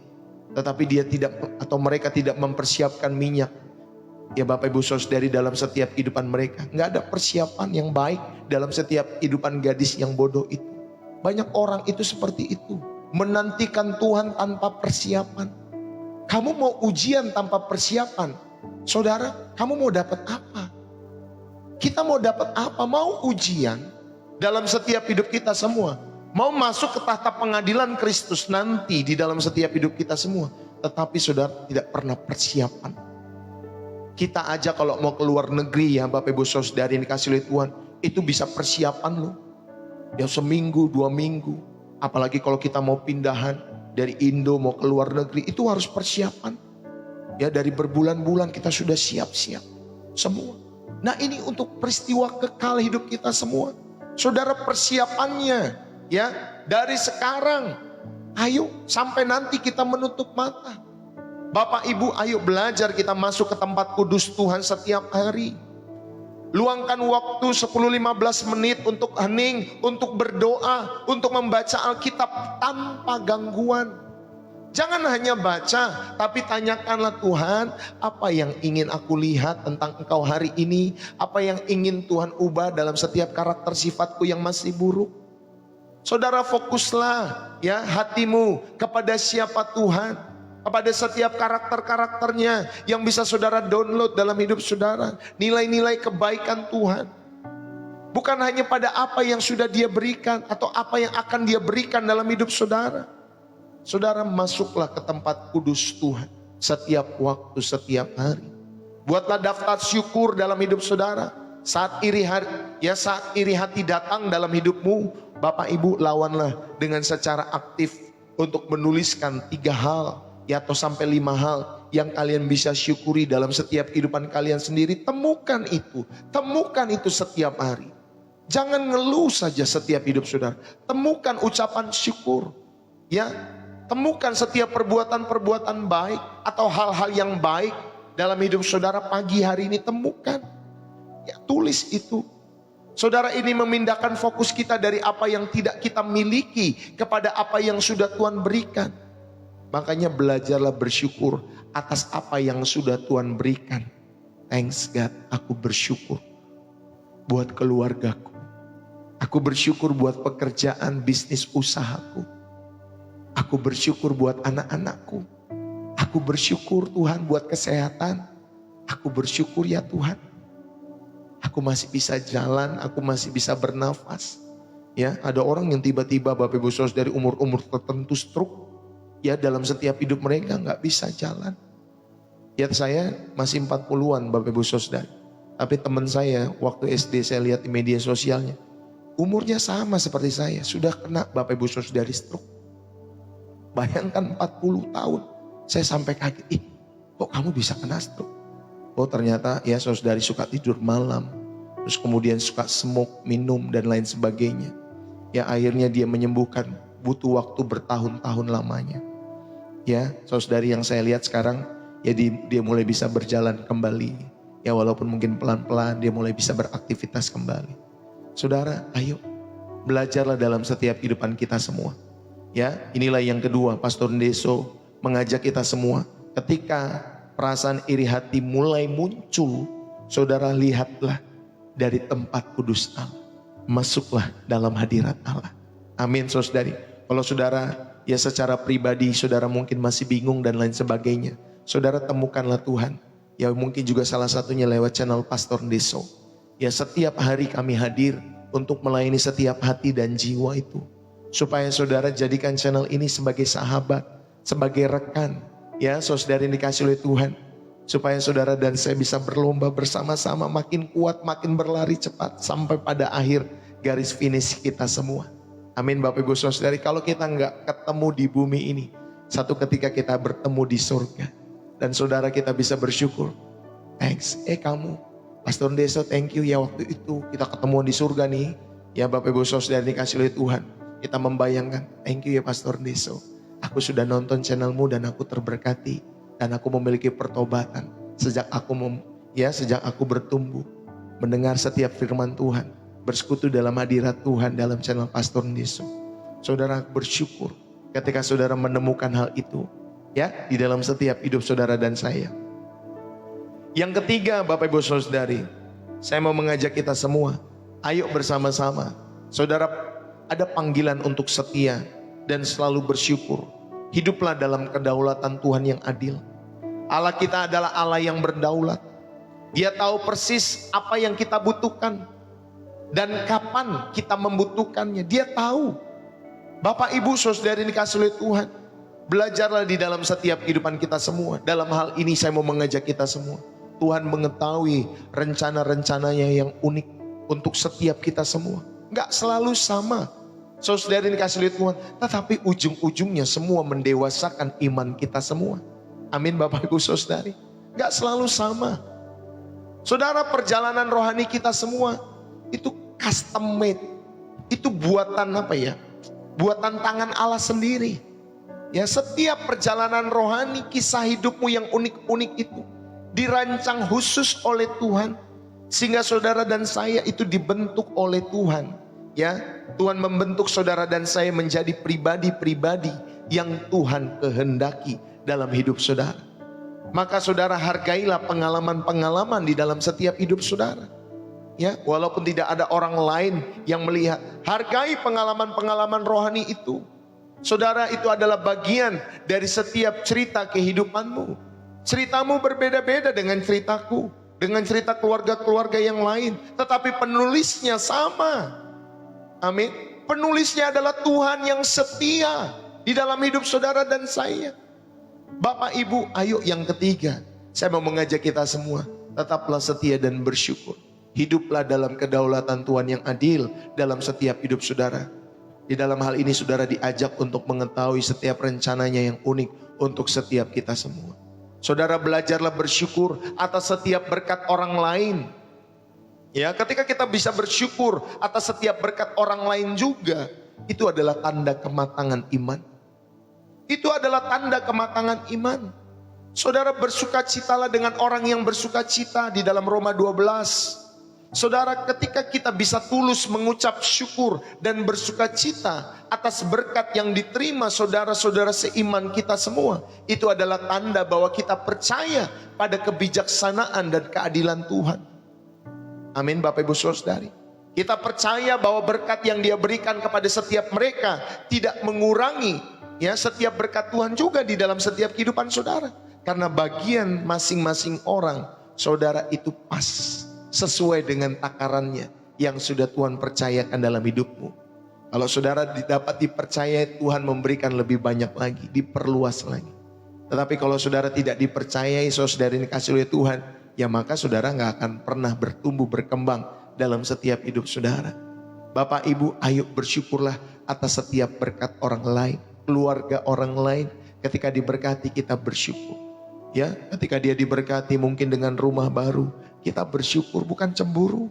Tetapi dia tidak, atau mereka tidak mempersiapkan minyak. Ya Bapak Ibu Saudari, dalam setiap kehidupan mereka nggak ada persiapan yang baik dalam setiap kehidupan gadis yang bodoh itu. Banyak orang itu seperti itu, menantikan Tuhan tanpa persiapan. Kamu mau ujian tanpa persiapan, saudara, kamu mau dapat apa? Kita mau dapat apa? Mau ujian dalam setiap hidup kita semua, mau masuk ke tahta pengadilan Kristus nanti di dalam setiap hidup kita semua. Tetapi saudara tidak pernah persiapan. Kita aja kalau mau keluar negeri, ya Bapak Ibu Saudari yang dikasih oleh Tuhan, itu bisa persiapan loh. Ya seminggu, 2 minggu. Apalagi kalau kita mau pindahan dari Indo mau keluar negeri, itu harus persiapan. Ya dari berbulan-bulan kita sudah siap-siap semua. Nah ini untuk peristiwa kekal hidup kita semua. Saudara, persiapannya ya dari sekarang. Ayo sampai nanti kita menutup mata. Bapak Ibu, ayo belajar kita masuk ke tempat kudus Tuhan setiap hari. Luangkan waktu 10-15 menit untuk hening, untuk berdoa, untuk membaca Alkitab tanpa gangguan. Jangan hanya baca, tapi tanyakanlah, Tuhan, apa yang ingin aku lihat tentang Engkau hari ini? Apa yang ingin Tuhan ubah dalam setiap karakter sifatku yang masih buruk? Saudara, fokuslah ya hatimu kepada siapa Tuhan. Kepada setiap karakter-karakternya yang bisa saudara download dalam hidup saudara. Nilai-nilai kebaikan Tuhan. Bukan hanya pada apa yang sudah Dia berikan atau apa yang akan Dia berikan dalam hidup saudara. Saudara, masuklah ke tempat kudus Tuhan setiap waktu, setiap hari. Buatlah daftar syukur dalam hidup saudara. Saat iri hati datang dalam hidupmu, Bapak Ibu lawanlah dengan secara aktif untuk menuliskan 3 hal. Ya atau sampai 5 hal yang kalian bisa syukuri dalam setiap kehidupan kalian sendiri. Temukan itu setiap hari. Jangan ngeluh saja setiap hidup saudara. Temukan ucapan syukur. Ya, temukan setiap perbuatan-perbuatan baik atau hal-hal yang baik dalam hidup saudara pagi hari ini. Temukan. Ya, tulis itu. Saudara, ini memindahkan fokus kita dari apa yang tidak kita miliki kepada apa yang sudah Tuhan berikan. Makanya belajarlah bersyukur atas apa yang sudah Tuhan berikan. Thanks God, aku bersyukur buat keluargaku. Aku bersyukur buat pekerjaan bisnis usahaku. Aku bersyukur buat anak-anakku. Aku bersyukur Tuhan buat kesehatan. Aku bersyukur ya Tuhan. Aku masih bisa jalan, aku masih bisa bernafas. Ya, ada orang yang tiba-tiba Bapak Ibu Saudara dari umur-umur tertentu stroke. Ya dalam setiap hidup mereka nggak bisa jalan. Ya saya masih 40-an Bapak Ibu Saudara. Tapi teman saya waktu SD saya lihat di media sosialnya. Umurnya sama seperti saya. Sudah kena Bapak Ibu Saudara stroke. Bayangkan 40 tahun. Saya sampai kaget. Kok kamu bisa kena stroke? Oh ternyata ya saudari suka tidur malam. Terus kemudian suka smoke, minum dan lain sebagainya. Ya akhirnya dia menyembuhkan. Butuh waktu bertahun-tahun lamanya. Ya, saudari yang saya lihat sekarang, ya dia mulai bisa berjalan kembali. Ya walaupun mungkin pelan-pelan dia mulai bisa beraktivitas kembali. Saudara, ayo belajarlah dalam setiap kehidupan kita semua. Ya, inilah yang kedua, Pastor Ndeso mengajak kita semua. Ketika perasaan iri hati mulai muncul, saudara lihatlah dari tempat kudus Allah. Masuklah dalam hadirat Allah. Amin, saudari. Kalau saudara ya secara pribadi saudara mungkin masih bingung dan lain sebagainya, saudara temukanlah Tuhan. Ya mungkin juga salah satunya lewat channel Pastor Ndeso. Ya setiap hari kami hadir untuk melayani setiap hati dan jiwa itu. Supaya saudara jadikan channel ini sebagai sahabat, sebagai rekan. Ya saudara yang dikasih oleh Tuhan. Supaya saudara dan saya bisa berlomba bersama-sama makin kuat, makin berlari cepat. Sampai pada akhir garis finish kita semua. Amin Bapak Ibu Saudari. Kalau kita nggak ketemu di bumi ini, satu ketika kita bertemu di surga. Dan saudara kita bisa bersyukur. Thanks, kamu Pastor Ndeso, thank you ya waktu itu kita ketemu di surga nih. Ya Bapak Ibu Saudari dikasih oleh Tuhan. Kita membayangkan, thank you ya Pastor Ndeso. Aku sudah nonton channelmu dan aku terberkati. Dan aku memiliki pertobatan. Sejak aku bertumbuh. Mendengar setiap firman Tuhan. Bersekutu dalam hadirat Tuhan dalam channel Pastor Ndeso. Saudara bersyukur ketika saudara menemukan hal itu. Ya, di dalam setiap hidup saudara dan saya. Yang ketiga Bapak Ibu Saudari. Saya mau mengajak kita semua. Ayo bersama-sama. Saudara, ada panggilan untuk setia dan selalu bersyukur. Hiduplah dalam kedaulatan Tuhan yang adil. Allah kita adalah Allah yang berdaulat. Dia tahu persis apa yang kita butuhkan dan kapan kita membutuhkannya. Dia tahu. Bapak Ibu Saudari dikasih oleh Tuhan, belajarlah di dalam setiap kehidupan kita semua. Dalam hal ini saya mau mengajak kita semua. Tuhan mengetahui rencana-rencananya yang unik untuk setiap kita semua. Gak selalu sama. Saudara dikasih oleh Tuhan, tetapi ujung-ujungnya semua mendewasakan iman kita semua. Amin Bapak Ibu Saudari. Gak selalu sama. Saudara, perjalanan rohani kita semua itu custom made. Itu buatan apa ya? Buatan tangan Allah sendiri. Ya, setiap perjalanan rohani, kisah hidupmu yang unik-unik itu dirancang khusus oleh Tuhan. Sehingga saudara dan saya itu dibentuk oleh Tuhan. Ya, Tuhan membentuk saudara dan saya menjadi pribadi-pribadi yang Tuhan kehendaki dalam hidup saudara. Maka saudara hargailah pengalaman-pengalaman di dalam setiap hidup saudara. Ya, walaupun tidak ada orang lain yang melihat, hargai pengalaman-pengalaman rohani itu. Saudara, itu adalah bagian dari setiap cerita kehidupanmu. Ceritamu berbeda-beda dengan ceritaku, dengan cerita keluarga-keluarga yang lain, tetapi penulisnya sama. Amin. Penulisnya adalah Tuhan yang setia di dalam hidup saudara dan saya. Bapak Ibu, ayo yang ketiga. Saya mau mengajak kita semua. Tetaplah setia dan bersyukur. Hiduplah dalam kedaulatan Tuhan yang adil dalam setiap hidup saudara. Di dalam hal ini saudara diajak untuk mengetahui setiap rencananya yang unik untuk setiap kita semua. Saudara belajarlah bersyukur atas setiap berkat orang lain. Ya, ketika kita bisa bersyukur atas setiap berkat orang lain juga, itu adalah tanda kematangan iman. Itu adalah tanda kematangan iman. Saudara, bersukacitalah dengan orang yang bersukacita di dalam Roma 12. Saudara, ketika kita bisa tulus mengucap syukur dan bersukacita atas berkat yang diterima saudara-saudara seiman kita semua, itu adalah tanda bahwa kita percaya pada kebijaksanaan dan keadilan Tuhan. Amin Bapak Ibu Saudari. Kita percaya bahwa berkat yang Dia berikan kepada setiap mereka tidak mengurangi ya setiap berkat Tuhan juga di dalam setiap kehidupan saudara. Karena bagian masing-masing orang saudara itu pas sesuai dengan takarannya yang sudah Tuhan percayakan dalam hidupmu. Kalau saudara dapat dipercaya, Tuhan memberikan lebih banyak lagi, diperluas lagi. Tetapi kalau saudara tidak dipercayai, saudara ini kasih oleh Tuhan, ya maka saudara gak akan pernah bertumbuh berkembang dalam setiap hidup saudara. Bapak Ibu, ayo bersyukurlah atas setiap berkat orang lain, keluarga orang lain. Ketika diberkati kita bersyukur. Ya, ketika dia diberkati mungkin dengan rumah baru, kita bersyukur bukan cemburu.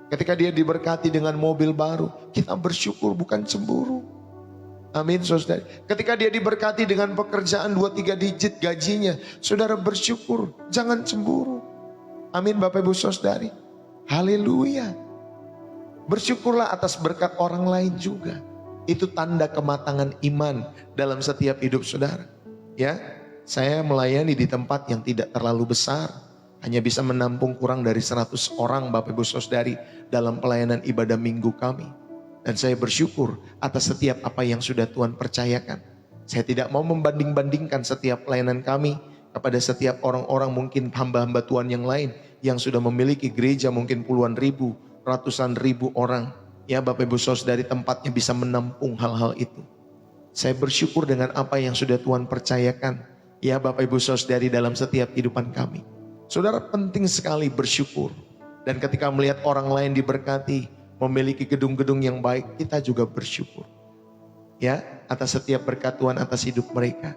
Ketika dia diberkati dengan mobil baru, kita bersyukur bukan cemburu. Amin saudara. Ketika dia diberkati dengan pekerjaan 2-3 digit gajinya, saudara bersyukur, jangan cemburu. Amin Bapak Ibu Saudari. Haleluya. Bersyukurlah atas berkat orang lain juga. Itu tanda kematangan iman dalam setiap hidup saudara. Ya, saya melayani di tempat yang tidak terlalu besar, hanya bisa menampung kurang dari 100 orang Bapak Ibu Saudari dalam pelayanan ibadah minggu kami. Dan saya bersyukur atas setiap apa yang sudah Tuhan percayakan. Saya tidak mau membanding-bandingkan setiap pelayanan kami kepada setiap orang-orang, mungkin hamba-hamba Tuhan yang lain yang sudah memiliki gereja mungkin puluhan ribu, ratusan ribu orang. Ya Bapak Ibu Saudari, tempatnya bisa menampung hal-hal itu. Saya bersyukur dengan apa yang sudah Tuhan percayakan. Ya Bapak Ibu Saudari, dalam setiap kehidupan kami. Saudara, penting sekali bersyukur. Dan ketika melihat orang lain diberkati, memiliki gedung-gedung yang baik, kita juga bersyukur. Ya, atas setiap berkat Tuhan atas hidup mereka.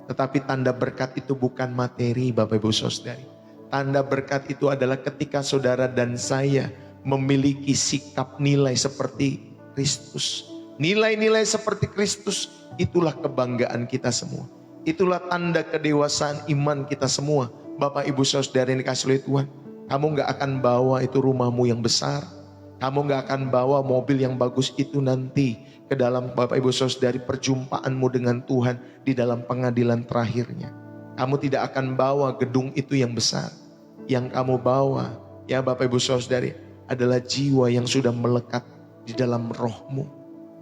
Tetapi tanda berkat itu bukan materi Bapak Ibu Saudari. Tanda berkat itu adalah ketika saudara dan saya memiliki sikap nilai seperti Kristus. Nilai-nilai seperti Kristus, itulah kebanggaan kita semua. Itulah tanda kedewasaan iman kita semua. Bapak Ibu Saudara yang dikasihi oleh Tuhan, kamu gak akan bawa itu rumahmu yang besar. Kamu gak akan bawa mobil yang bagus itu nanti ke dalam Bapak Ibu Saudari perjumpaanmu dengan Tuhan di dalam pengadilan terakhirnya. Kamu tidak akan bawa gedung itu yang besar. Yang kamu bawa, ya Bapak Ibu Saudari, adalah jiwa yang sudah melekat di dalam rohmu.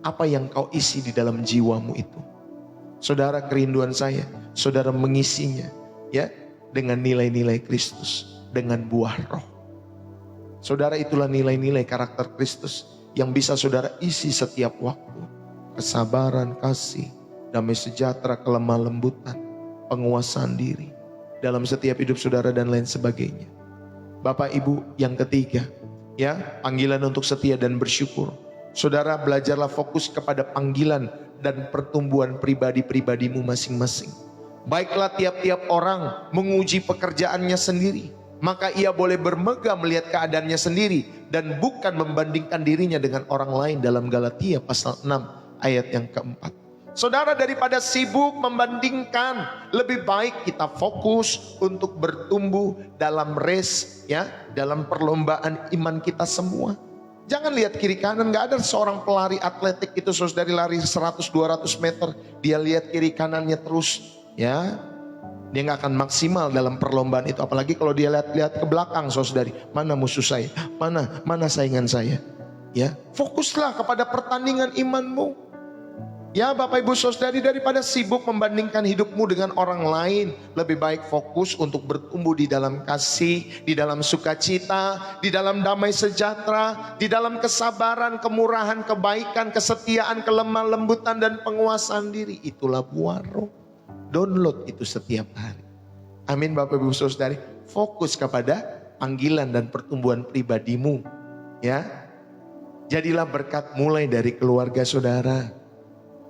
Apa yang kau isi di dalam jiwamu itu? Saudara, kerinduan saya, saudara mengisinya, ya, dengan nilai-nilai Kristus, dengan buah roh. Saudara, itulah nilai-nilai karakter Kristus yang bisa saudara isi setiap waktu. Kesabaran, kasih, damai sejahtera, kelemah lembutan, penguasaan diri dalam setiap hidup saudara dan lain sebagainya. Bapak Ibu, yang ketiga, ya, panggilan untuk setia dan bersyukur. Saudara, belajarlah fokus kepada panggilan dan pertumbuhan pribadi-pribadimu masing-masing. Baiklah tiap-tiap orang menguji pekerjaannya sendiri, maka ia boleh bermegah melihat keadaannya sendiri dan bukan membandingkan dirinya dengan orang lain, dalam Galatia pasal 6 ayat yang keempat. Saudara, daripada sibuk membandingkan, lebih baik kita fokus untuk bertumbuh dalam race, ya, dalam perlombaan iman kita semua. Jangan lihat kiri kanan. Gak ada seorang pelari atletik itu saudari lari 100-200 meter, dia lihat kiri kanannya terus, ya, dia gak akan maksimal dalam perlombaan itu. Apalagi kalau dia lihat ke belakang saudari, mana musuh saya, mana saingan saya. Ya, fokuslah kepada pertandingan imanmu. Ya Bapak Ibu Saudari, daripada sibuk membandingkan hidupmu dengan orang lain, lebih baik fokus untuk bertumbuh di dalam kasih, di dalam sukacita, di dalam damai sejahtera, di dalam kesabaran, kemurahan, kebaikan, kesetiaan, kelemah lembutan, dan penguasaan diri. Itulah buah roh. Download itu setiap hari. Amin Bapak Ibu Saudari. Fokus kepada panggilan dan pertumbuhan pribadimu. Ya, jadilah berkat mulai dari keluarga saudara.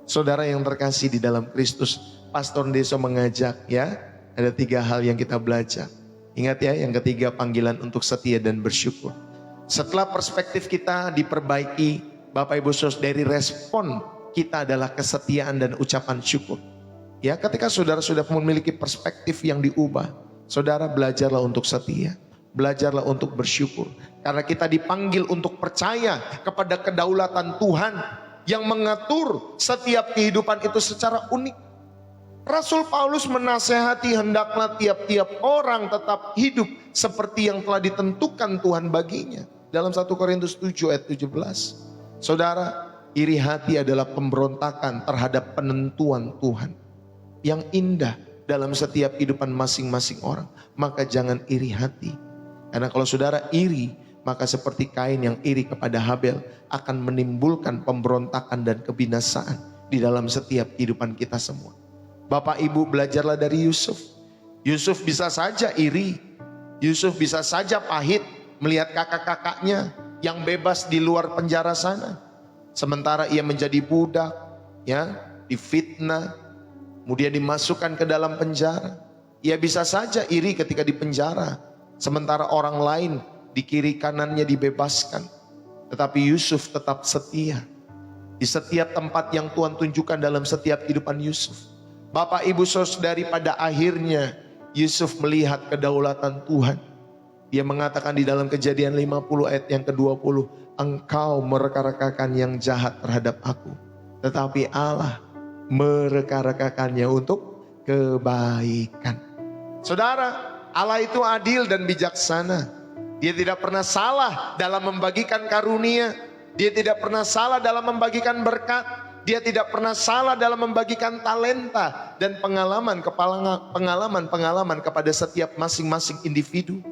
Saudara yang terkasih di dalam Kristus, Pastor Deso mengajak, ya, ada 3 hal yang kita belajar. Ingat ya, yang ketiga, panggilan untuk setia dan bersyukur. Setelah perspektif kita diperbaiki, Bapak Ibu Saudari, respon kita adalah kesetiaan dan ucapan syukur. Ya, ketika saudara sudah memiliki perspektif yang diubah, saudara belajarlah untuk setia, belajarlah untuk bersyukur. Karena kita dipanggil untuk percaya kepada kedaulatan Tuhan yang mengatur setiap kehidupan itu secara unik. Rasul Paulus menasehati, hendaklah tiap-tiap orang tetap hidup seperti yang telah ditentukan Tuhan baginya. Dalam 1 Korintus 7 ayat 17. Saudara, iri hati adalah pemberontakan terhadap penentuan Tuhan yang indah dalam setiap kehidupan masing-masing orang. Maka jangan iri hati. Karena kalau saudara iri, maka seperti Kain yang iri kepada Habel, akan menimbulkan pemberontakan dan kebinasaan di dalam setiap kehidupan kita semua. Bapak Ibu, belajarlah dari Yusuf. Yusuf bisa saja iri, Yusuf bisa saja pahit melihat kakak-kakaknya yang bebas di luar penjara sana. Sementara ia menjadi budak, ya, difitnah, kemudian dimasukkan ke dalam penjara. Ia bisa saja iri ketika di penjara, sementara orang lain di kiri kanannya dibebaskan. Tetapi Yusuf tetap setia di setiap tempat yang Tuhan tunjukkan dalam setiap kehidupan Yusuf. Bapak Ibu Saudari, pada akhirnya Yusuf melihat kedaulatan Tuhan. Dia mengatakan di dalam Kejadian 50 ayat yang ke-20, engkau mereka-rekakan yang jahat terhadap aku, tetapi Allah mereka-rekakannya untuk kebaikan. Saudara, Allah itu adil dan bijaksana. Dia tidak pernah salah dalam membagikan karunia. Dia tidak pernah salah dalam membagikan berkat. Dia tidak pernah salah dalam membagikan talenta dan pengalaman kepada setiap masing-masing individu.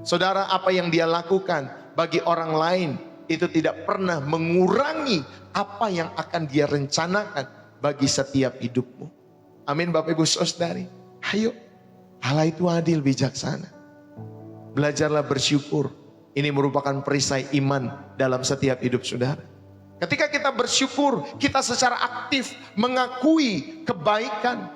Saudara, apa yang dia lakukan bagi orang lain itu tidak pernah mengurangi apa yang akan dia rencanakan bagi setiap hidupmu. Amin Bapak Ibu Saudari. Ayo, Allah itu adil bijaksana. Belajarlah bersyukur. Ini merupakan perisai iman dalam setiap hidup saudara. Ketika kita bersyukur, kita secara aktif mengakui kebaikan.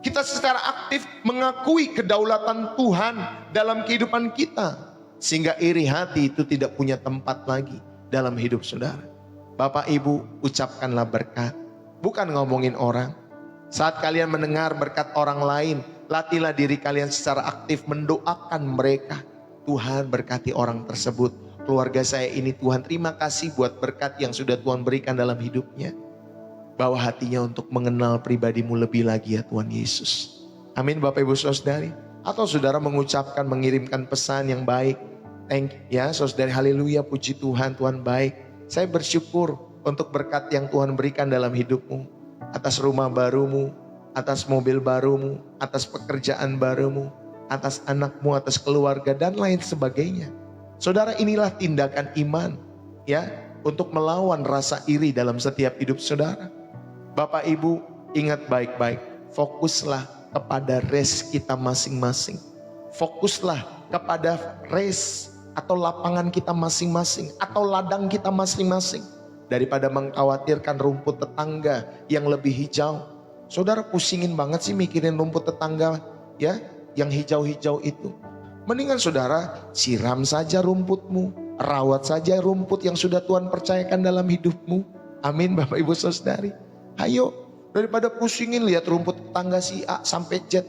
Kita secara aktif mengakui kedaulatan Tuhan dalam kehidupan kita. Sehingga iri hati itu tidak punya tempat lagi dalam hidup saudara. Bapak Ibu, ucapkanlah berkat. Bukan ngomongin orang. Saat kalian mendengar berkat orang lain, latihlah diri kalian secara aktif mendoakan mereka. Tuhan berkati orang tersebut. Keluarga saya ini Tuhan terima kasih buat berkat yang sudah Tuhan berikan dalam hidupnya. Bawa hatinya untuk mengenal pribadimu lebih lagi ya Tuhan Yesus. Amin Bapak Ibu Saudari. Atau saudara mengucapkan, mengirimkan pesan yang baik. Thank you ya saudari, haleluya, puji Tuhan, Tuhan baik. Saya bersyukur untuk berkat yang Tuhan berikan dalam hidupmu. Atas rumah barumu, atas mobil barumu, atas pekerjaan barumu, atas anakmu, atas keluarga dan lain sebagainya. Saudara, inilah tindakan iman ya untuk melawan rasa iri dalam setiap hidup saudara. Bapak Ibu, ingat baik-baik, fokuslah kepada race kita masing-masing. Fokuslah kepada race atau lapangan kita masing-masing atau ladang kita masing-masing. Daripada mengkhawatirkan rumput tetangga yang lebih hijau. Saudara pusingin banget sih mikirin rumput tetangga ya yang hijau-hijau itu. Mendingan saudara siram saja rumputmu, rawat saja rumput yang sudah Tuhan percayakan dalam hidupmu. Amin Bapak Ibu Saudari. Ayo, daripada pusingin lihat rumput tetangga si A sampai Z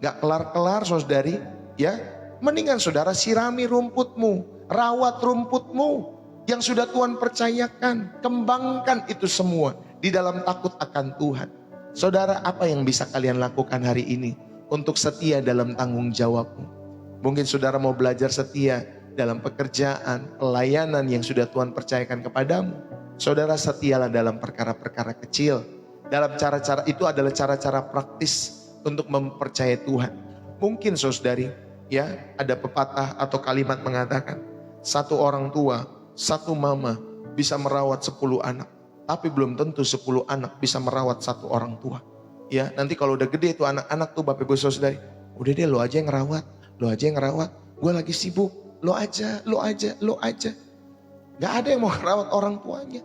gak kelar-kelar saudari ya. Mendingan saudara sirami rumputmu, rawat rumputmu yang sudah Tuhan percayakan. Kembangkan itu semua di dalam takut akan Tuhan. Saudara, apa yang bisa kalian lakukan hari ini untuk setia dalam tanggung jawabmu? Mungkin saudara mau belajar setia dalam pekerjaan, pelayanan yang sudah Tuhan percayakan kepadamu. Saudara setialah dalam perkara-perkara kecil. Dalam cara-cara itu adalah cara-cara praktis untuk mempercayai Tuhan. Mungkin saudari, ya ada pepatah atau kalimat mengatakan, satu orang tua, satu mama bisa merawat 10 anak. Tapi belum tentu 10 anak bisa merawat satu orang tua. Ya, nanti kalau udah gede itu anak-anak tuh Bapak Ibu Saudari, udah deh lo aja yang ngerawat. Lo aja yang ngerawat, gue lagi sibuk. Lo aja. Gak ada yang mau ngerawat orang tuanya.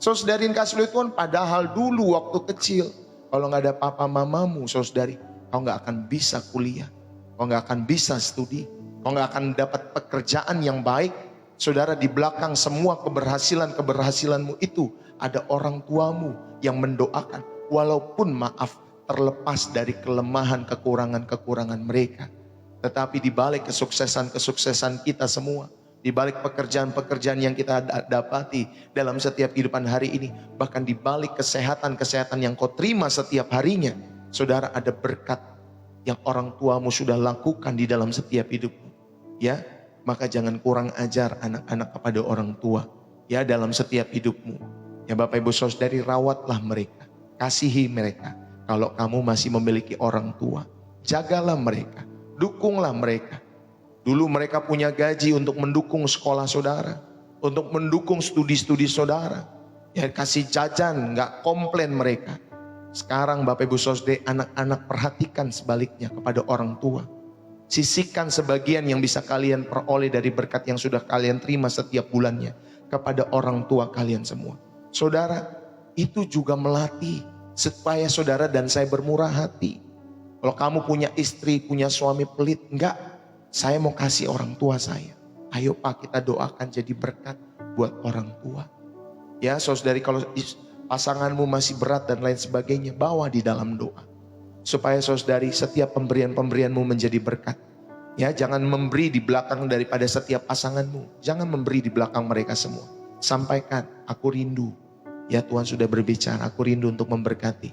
Saudari kasih Tuhan, padahal dulu waktu kecil, kalau gak ada papa mamamu saudari, kau gak akan bisa kuliah. Kau gak akan bisa studi. Kau gak akan dapat pekerjaan yang baik. Saudara, di belakang semua keberhasilanmu itu, ada orang tuamu yang mendoakan. Walaupun maaf, terlepas dari kelemahan, kekurangan mereka. Tetapi di balik kesuksesan kita semua, di balik pekerjaan-pekerjaan yang kita dapati dalam setiap kehidupan hari ini, bahkan di balik kesehatan yang kau terima setiap harinya, saudara, ada berkat yang orang tuamu sudah lakukan di dalam setiap hidupmu. Ya, maka jangan kurang ajar anak-anak kepada orang tua ya dalam setiap hidupmu. Ya Bapak Ibu Saudari, rawatlah mereka, kasihi mereka. Kalau kamu masih memiliki orang tua, jagalah mereka. Dukunglah mereka. Dulu mereka punya gaji untuk mendukung sekolah saudara, untuk mendukung studi-studi saudara. Ya kasih jajan, gak komplain mereka. Sekarang Bapak Ibu Saudara, anak-anak perhatikan sebaliknya kepada orang tua. Sisihkan sebagian yang bisa kalian peroleh dari berkat yang sudah kalian terima setiap bulannya kepada orang tua kalian semua. Saudara, itu juga melatih supaya saudara dan saya bermurah hati. Kalau kamu punya istri, punya suami pelit, enggak, saya mau kasih orang tua saya. Ayo Pak, kita doakan jadi berkat buat orang tua. Ya saudari, kalau pasanganmu masih berat dan lain sebagainya, bawa di dalam doa. Supaya saudari, setiap pemberian-pemberianmu menjadi berkat. Ya, jangan memberi di belakang daripada setiap pasanganmu. Jangan memberi di belakang mereka semua. Sampaikan, aku rindu. Ya Tuhan sudah berbicara, aku rindu untuk memberkati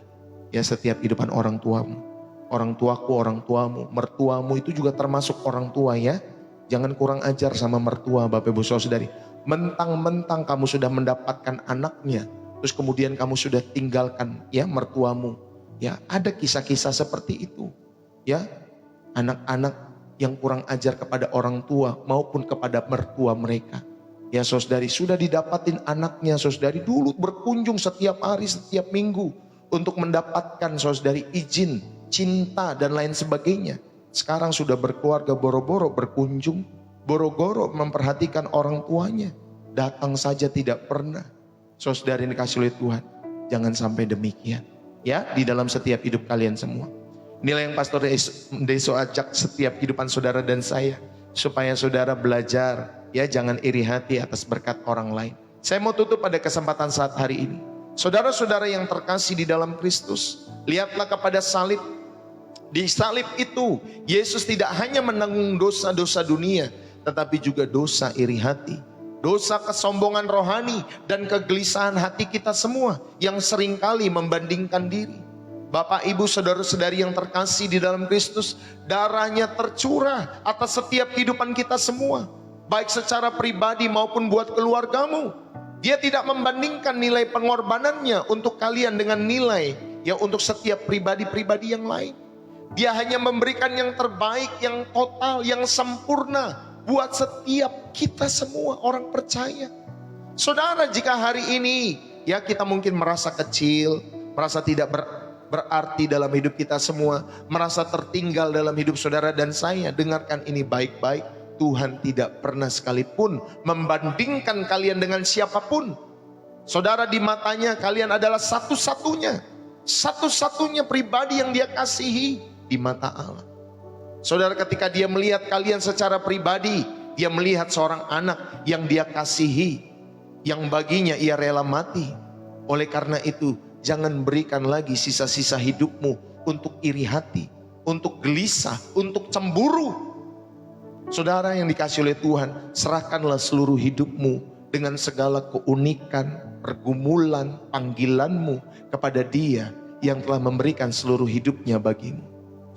ya setiap kehidupan orang tuamu. Orang tuaku, orang tuamu, mertuamu itu juga termasuk orang tua ya. Jangan kurang ajar sama mertua Bapak Ibu Saudari. Mentang-mentang kamu sudah mendapatkan anaknya, terus kemudian kamu sudah tinggalkan ya mertuamu. Ya ada kisah-kisah seperti itu. Ya anak-anak yang kurang ajar kepada orang tua maupun kepada mertua mereka. Ya saudari, sudah didapatin anaknya saudari, dulu berkunjung setiap hari, setiap minggu untuk mendapatkan saudari izin, cinta dan lain sebagainya. Sekarang sudah berkeluarga, boro-boro berkunjung, boro-boro memperhatikan orang tuanya. Datang saja tidak pernah. Saudari dikasih oleh Tuhan, jangan sampai demikian. Ya, di dalam setiap hidup kalian semua. Inilah yang Pastor Deso ajak setiap kehidupan saudara dan saya, supaya saudara belajar, ya jangan iri hati atas berkat orang lain. Saya mau tutup pada kesempatan saat hari ini. Saudara-saudara yang terkasih di dalam Kristus, lihatlah kepada salib. Di salib itu, Yesus tidak hanya menanggung dosa-dosa dunia, tetapi juga dosa iri hati, dosa kesombongan rohani, dan kegelisahan hati kita semua yang seringkali membandingkan diri. Bapak, Ibu, saudara-saudari yang terkasih di dalam Kristus, darahnya tercurah atas setiap kehidupan kita semua, baik secara pribadi maupun buat keluargamu. Dia tidak membandingkan nilai pengorbanannya untuk kalian dengan nilai ya untuk setiap pribadi-pribadi yang lain. Dia hanya memberikan yang terbaik, yang total, yang sempurna buat setiap kita semua orang percaya. Saudara, jika hari ini ya kita mungkin merasa kecil, merasa tidak berarti dalam hidup kita semua, merasa tertinggal dalam hidup saudara dan saya, dengarkan ini baik-baik. Tuhan tidak pernah sekalipun membandingkan kalian dengan siapapun. Saudara, di matanya kalian adalah satu-satunya pribadi yang Dia kasihi di mata Allah. Saudara, ketika Dia melihat kalian secara pribadi, Dia melihat seorang anak yang Dia kasihi, yang baginya Ia rela mati. Oleh karena itu, jangan berikan lagi sisa-sisa hidupmu untuk iri hati, untuk gelisah, untuk cemburu. Saudara yang dikasih oleh Tuhan, serahkanlah seluruh hidupmu dengan segala keunikan, pergumulan, panggilanmu kepada Dia yang telah memberikan seluruh hidupnya bagimu.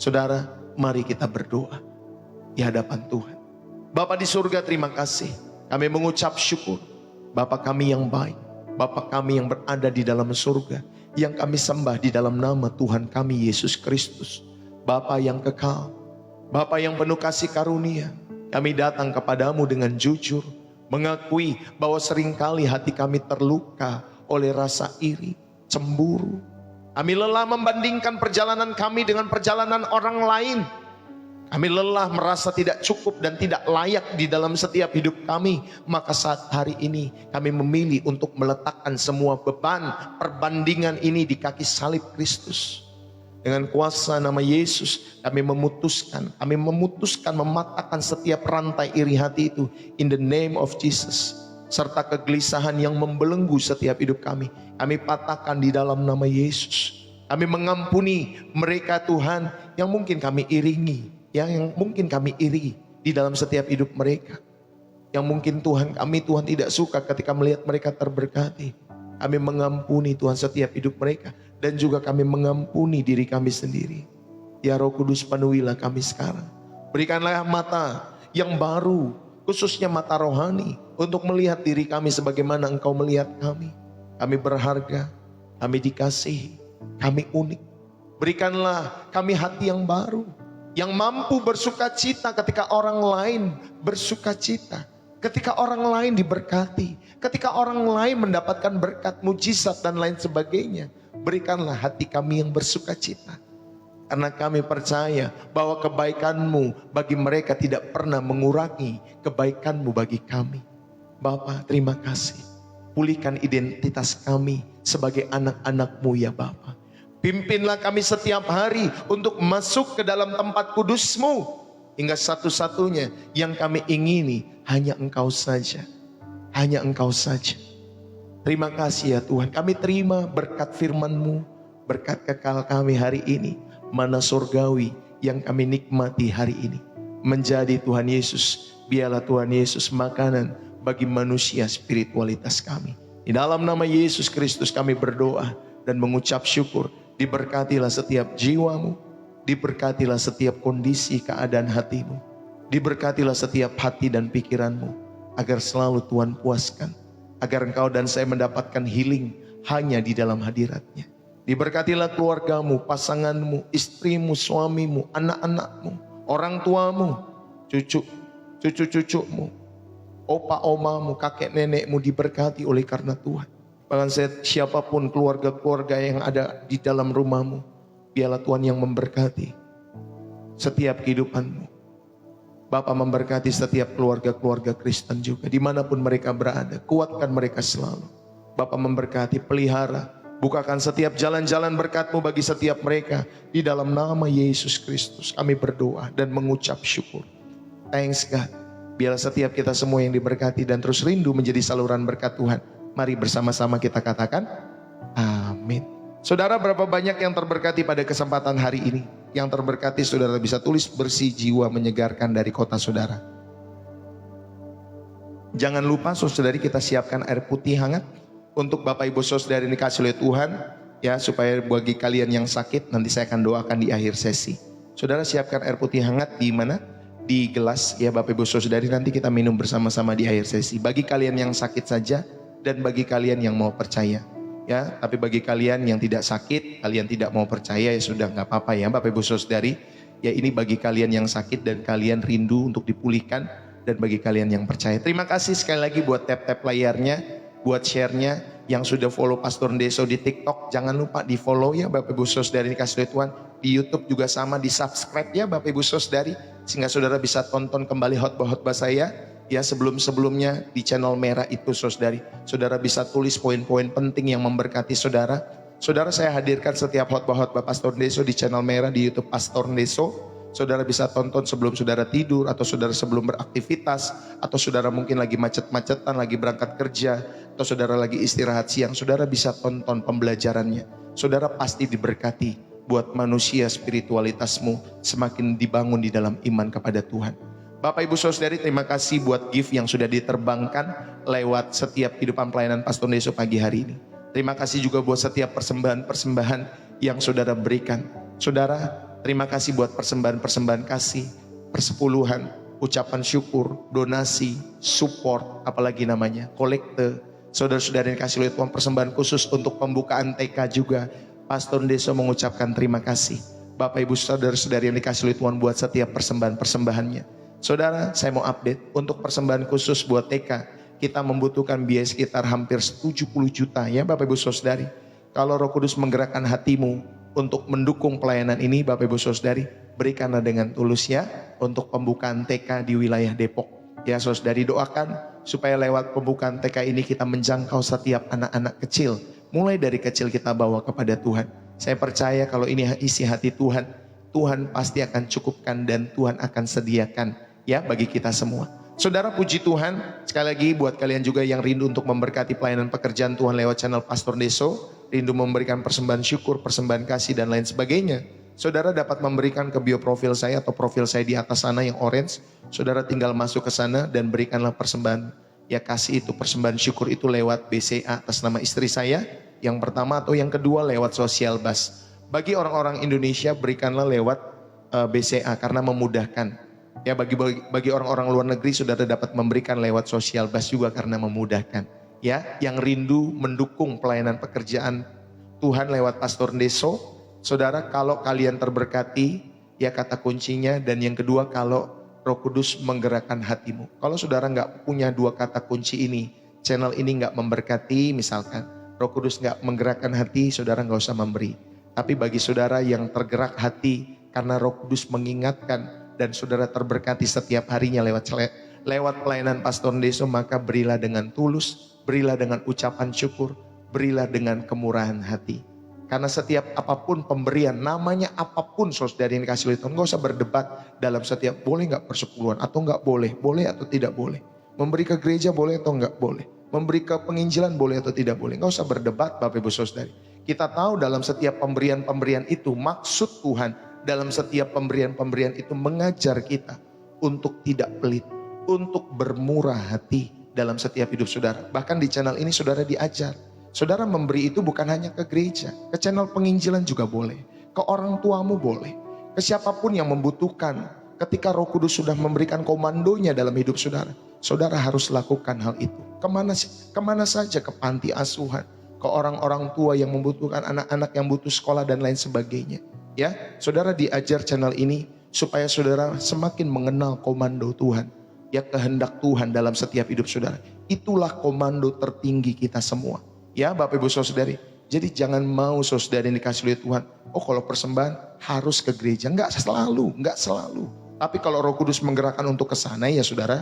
Saudara, mari kita berdoa di hadapan Tuhan. Bapa di surga, terima kasih. Kami mengucap syukur. Bapa kami yang baik, Bapa kami yang berada di dalam surga, yang kami sembah di dalam nama Tuhan kami Yesus Kristus. Bapa yang kekal, Bapa yang penuh kasih karunia, kami datang kepadamu dengan jujur, mengakui bahwa seringkali hati kami terluka oleh rasa iri, cemburu. Kami lelah membandingkan perjalanan kami dengan perjalanan orang lain. Kami lelah merasa tidak cukup dan tidak layak di dalam setiap hidup kami. Maka saat hari ini kami memilih untuk meletakkan semua beban perbandingan ini di kaki salib Kristus. Dengan kuasa nama Yesus kami memutuskan mematahkan setiap rantai iri hati itu in the name of Jesus. Serta kegelisahan yang membelenggu setiap hidup kami, kami patahkan di dalam nama Yesus. Kami mengampuni mereka Tuhan yang mungkin kami iringi, yang mungkin kami iri di dalam setiap hidup mereka, yang mungkin Tuhan tidak suka ketika melihat mereka terberkati. Kami mengampuni Tuhan setiap hidup mereka, dan juga kami mengampuni diri kami sendiri. Ya Roh Kudus, penuhilah kami sekarang. Berikanlah mata yang baru, khususnya mata rohani, untuk melihat diri kami sebagaimana Engkau melihat kami. Kami berharga, kami dikasihi, kami unik. Berikanlah kami hati yang baru, yang mampu bersuka cita ketika orang lain bersuka cita, ketika orang lain diberkati, ketika orang lain mendapatkan berkat, mujizat dan lain sebagainya. Berikanlah hati kami yang bersuka cita, karena kami percaya bahwa kebaikan-Mu bagi mereka tidak pernah mengurangi kebaikan-Mu bagi kami. Bapa, terima kasih. Pulihkan identitas kami sebagai anak-anak-Mu ya Bapa. Pimpinlah kami setiap hari untuk masuk ke dalam tempat kudus-Mu, hingga satu-satunya yang kami ingini hanya Engkau saja. Hanya Engkau saja. Terima kasih ya Tuhan. Kami terima berkat firman-Mu, berkat kekal kami hari ini, mana surgawi yang kami nikmati hari ini. Menjadi Tuhan Yesus, biarlah Tuhan Yesus makanan bagi manusia spiritualitas kami. Di dalam nama Yesus Kristus kami berdoa dan mengucap syukur. Diberkatilah setiap jiwamu, diberkatilah setiap kondisi keadaan hatimu, diberkatilah setiap hati dan pikiranmu, agar selalu Tuhan puaskan, agar engkau dan saya mendapatkan healing hanya di dalam hadirat-Nya. Diberkatilah keluargamu, pasanganmu, istrimu, suamimu, anak-anakmu, orang tuamu, cucu-cucumu, opa omamu, kakek nenekmu diberkati oleh karena Tuhan. Bahkan siapapun keluarga-keluarga yang ada di dalam rumahmu, biarlah Tuhan yang memberkati setiap kehidupanmu. Bapa memberkati setiap keluarga-keluarga Kristen juga, dimanapun mereka berada, kuatkan mereka selalu. Bapa memberkati, pelihara, bukakan setiap jalan-jalan berkat-Mu bagi setiap mereka. Di dalam nama Yesus Kristus kami berdoa dan mengucap syukur. Thanks God. Biarlah setiap kita semua yang diberkati dan terus rindu menjadi saluran berkat Tuhan. Mari bersama-sama kita katakan amin. Saudara, berapa banyak yang terberkati pada kesempatan hari ini? Yang terberkati saudara bisa tulis, bersih jiwa menyegarkan dari kota saudara. Jangan lupa saudari, kita siapkan air putih hangat untuk Bapak Ibu Saudari yang dikasih oleh Tuhan, ya, supaya bagi kalian yang sakit nanti saya akan doakan di akhir sesi. Saudara siapkan air putih hangat di mana? Di gelas, ya Bapak Ibu Saudari, nanti kita minum bersama-sama di akhir sesi. Bagi kalian yang sakit saja dan bagi kalian yang mau percaya. Ya, tapi bagi kalian yang tidak sakit, kalian tidak mau percaya, ya sudah, nggak apa-apa ya Bapak Ibu Saudari. Ya, ini bagi kalian yang sakit dan kalian rindu untuk dipulihkan, dan bagi kalian yang percaya. Terima kasih sekali lagi buat tap-tap layarnya, buat share-nya. Yang sudah follow Pastor Ndeso di TikTok, jangan lupa di follow ya Bapak Ibu Saudari dikasih oleh Tuhan. Di YouTube juga sama, di subscribe ya Bapak Ibu Saudari, sehingga saudara bisa tonton kembali khotbah-khotbah saya. Ya, sebelum-sebelumnya di channel merah itu saudari. Saudara bisa tulis poin-poin penting yang memberkati saudara. Saudara, saya hadirkan setiap khotbah-khotbah Pastor Ndeso di channel merah di YouTube Pastor Ndeso. Saudara bisa tonton sebelum saudara tidur, atau saudara sebelum beraktivitas, atau saudara mungkin lagi macet-macetan, lagi berangkat kerja, atau saudara lagi istirahat siang. Saudara bisa tonton pembelajarannya. Saudara pasti diberkati, buat manusia spiritualitasmu semakin dibangun di dalam iman kepada Tuhan. Bapak Ibu Saudari, terima kasih buat gift yang sudah diterbangkan lewat setiap kehidupan pelayanan Pastor Ndeso pagi hari ini. Terima kasih juga buat setiap persembahan-persembahan yang saudara berikan. Saudara, terima kasih buat persembahan-persembahan kasih, persepuluhan, ucapan syukur, donasi, support, apalagi namanya, kolekte. Saudara-saudara yang dikasih oleh Tuhan, persembahan khusus untuk pembukaan TK juga. Pastor Ndeso mengucapkan terima kasih. Bapak Ibu saudara-saudari yang dikasih oleh Tuhan buat setiap persembahan-persembahannya. Saudara, saya mau update untuk persembahan khusus buat TK. Kita membutuhkan biaya sekitar hampir 70 juta ya Bapak Ibu Saudari. Kalau Roh Kudus menggerakkan hatimu untuk mendukung pelayanan ini, Bapak Ibu Saudari, berikanlah dengan tulus ya untuk pembukaan TK di wilayah Depok. Ya saudari, doakan supaya lewat pembukaan TK ini kita menjangkau setiap anak-anak kecil. Mulai dari kecil kita bawa kepada Tuhan. Saya percaya kalau ini isi hati Tuhan, Tuhan pasti akan cukupkan dan Tuhan akan sediakan ya bagi kita semua. Saudara, puji Tuhan, sekali lagi buat kalian juga yang rindu untuk memberkati pelayanan pekerjaan Tuhan lewat channel Pastor Ndeso, rindu memberikan persembahan syukur, persembahan kasih dan lain sebagainya. Saudara dapat memberikan ke bio profil saya atau profil saya di atas sana yang orange. Saudara tinggal masuk ke sana dan berikanlah persembahan ya kasih itu, persembahan syukur itu lewat BCA atas nama istri saya yang pertama, atau yang kedua lewat Social Bus. Bagi orang-orang Indonesia berikanlah lewat BCA karena memudahkan. Ya, bagi orang-orang luar negeri saudara dapat memberikan lewat Social Bus juga karena memudahkan. Ya, yang rindu mendukung pelayanan pekerjaan Tuhan lewat Pastor Ndeso, saudara, kalau kalian terberkati, ya kata kuncinya, dan yang kedua kalau Roh Kudus menggerakkan hatimu. Kalau saudara nggak punya dua kata kunci ini, channel ini nggak memberkati, misalkan Roh Kudus nggak menggerakkan hati, saudara nggak usah memberi. Tapi bagi saudara yang tergerak hati karena Roh Kudus mengingatkan, dan saudara terberkati setiap harinya lewat pelayanan Pastor Ndeso, maka berilah dengan tulus, berilah dengan ucapan syukur, berilah dengan kemurahan hati. Karena setiap apapun pemberian, namanya apapun saudara yang dikasih oleh Tuhan, gak usah berdebat dalam setiap boleh gak persepuluhan atau gak boleh, boleh atau tidak boleh. Memberi ke gereja boleh atau gak boleh, memberi ke penginjilan boleh atau tidak boleh. Gak usah berdebat Bapak Ibu Saudari. Kita tahu dalam setiap pemberian-pemberian itu maksud Tuhan. Dalam setiap pemberian-pemberian itu mengajar kita untuk tidak pelit, untuk bermurah hati, dalam setiap hidup saudara. Bahkan di channel ini saudara diajar. Saudara memberi itu bukan hanya ke gereja, ke channel penginjilan juga boleh, ke orang tuamu boleh, ke siapapun yang membutuhkan. Ketika Roh Kudus sudah memberikan komandonya dalam hidup saudara, saudara harus lakukan hal itu. Kemana saja, ke panti asuhan, ke orang-orang tua yang membutuhkan, anak-anak yang butuh sekolah dan lain sebagainya. Ya, saudara diajar channel ini supaya saudara semakin mengenal komando Tuhan. Ya, kehendak Tuhan dalam setiap hidup saudara. Itulah komando tertinggi kita semua. Ya Bapak Ibu Saudari. Jadi jangan mau saudara dikasih oleh Tuhan, oh kalau persembahan harus ke gereja. Enggak selalu. Tapi kalau Roh Kudus menggerakkan untuk ke sana, ya saudara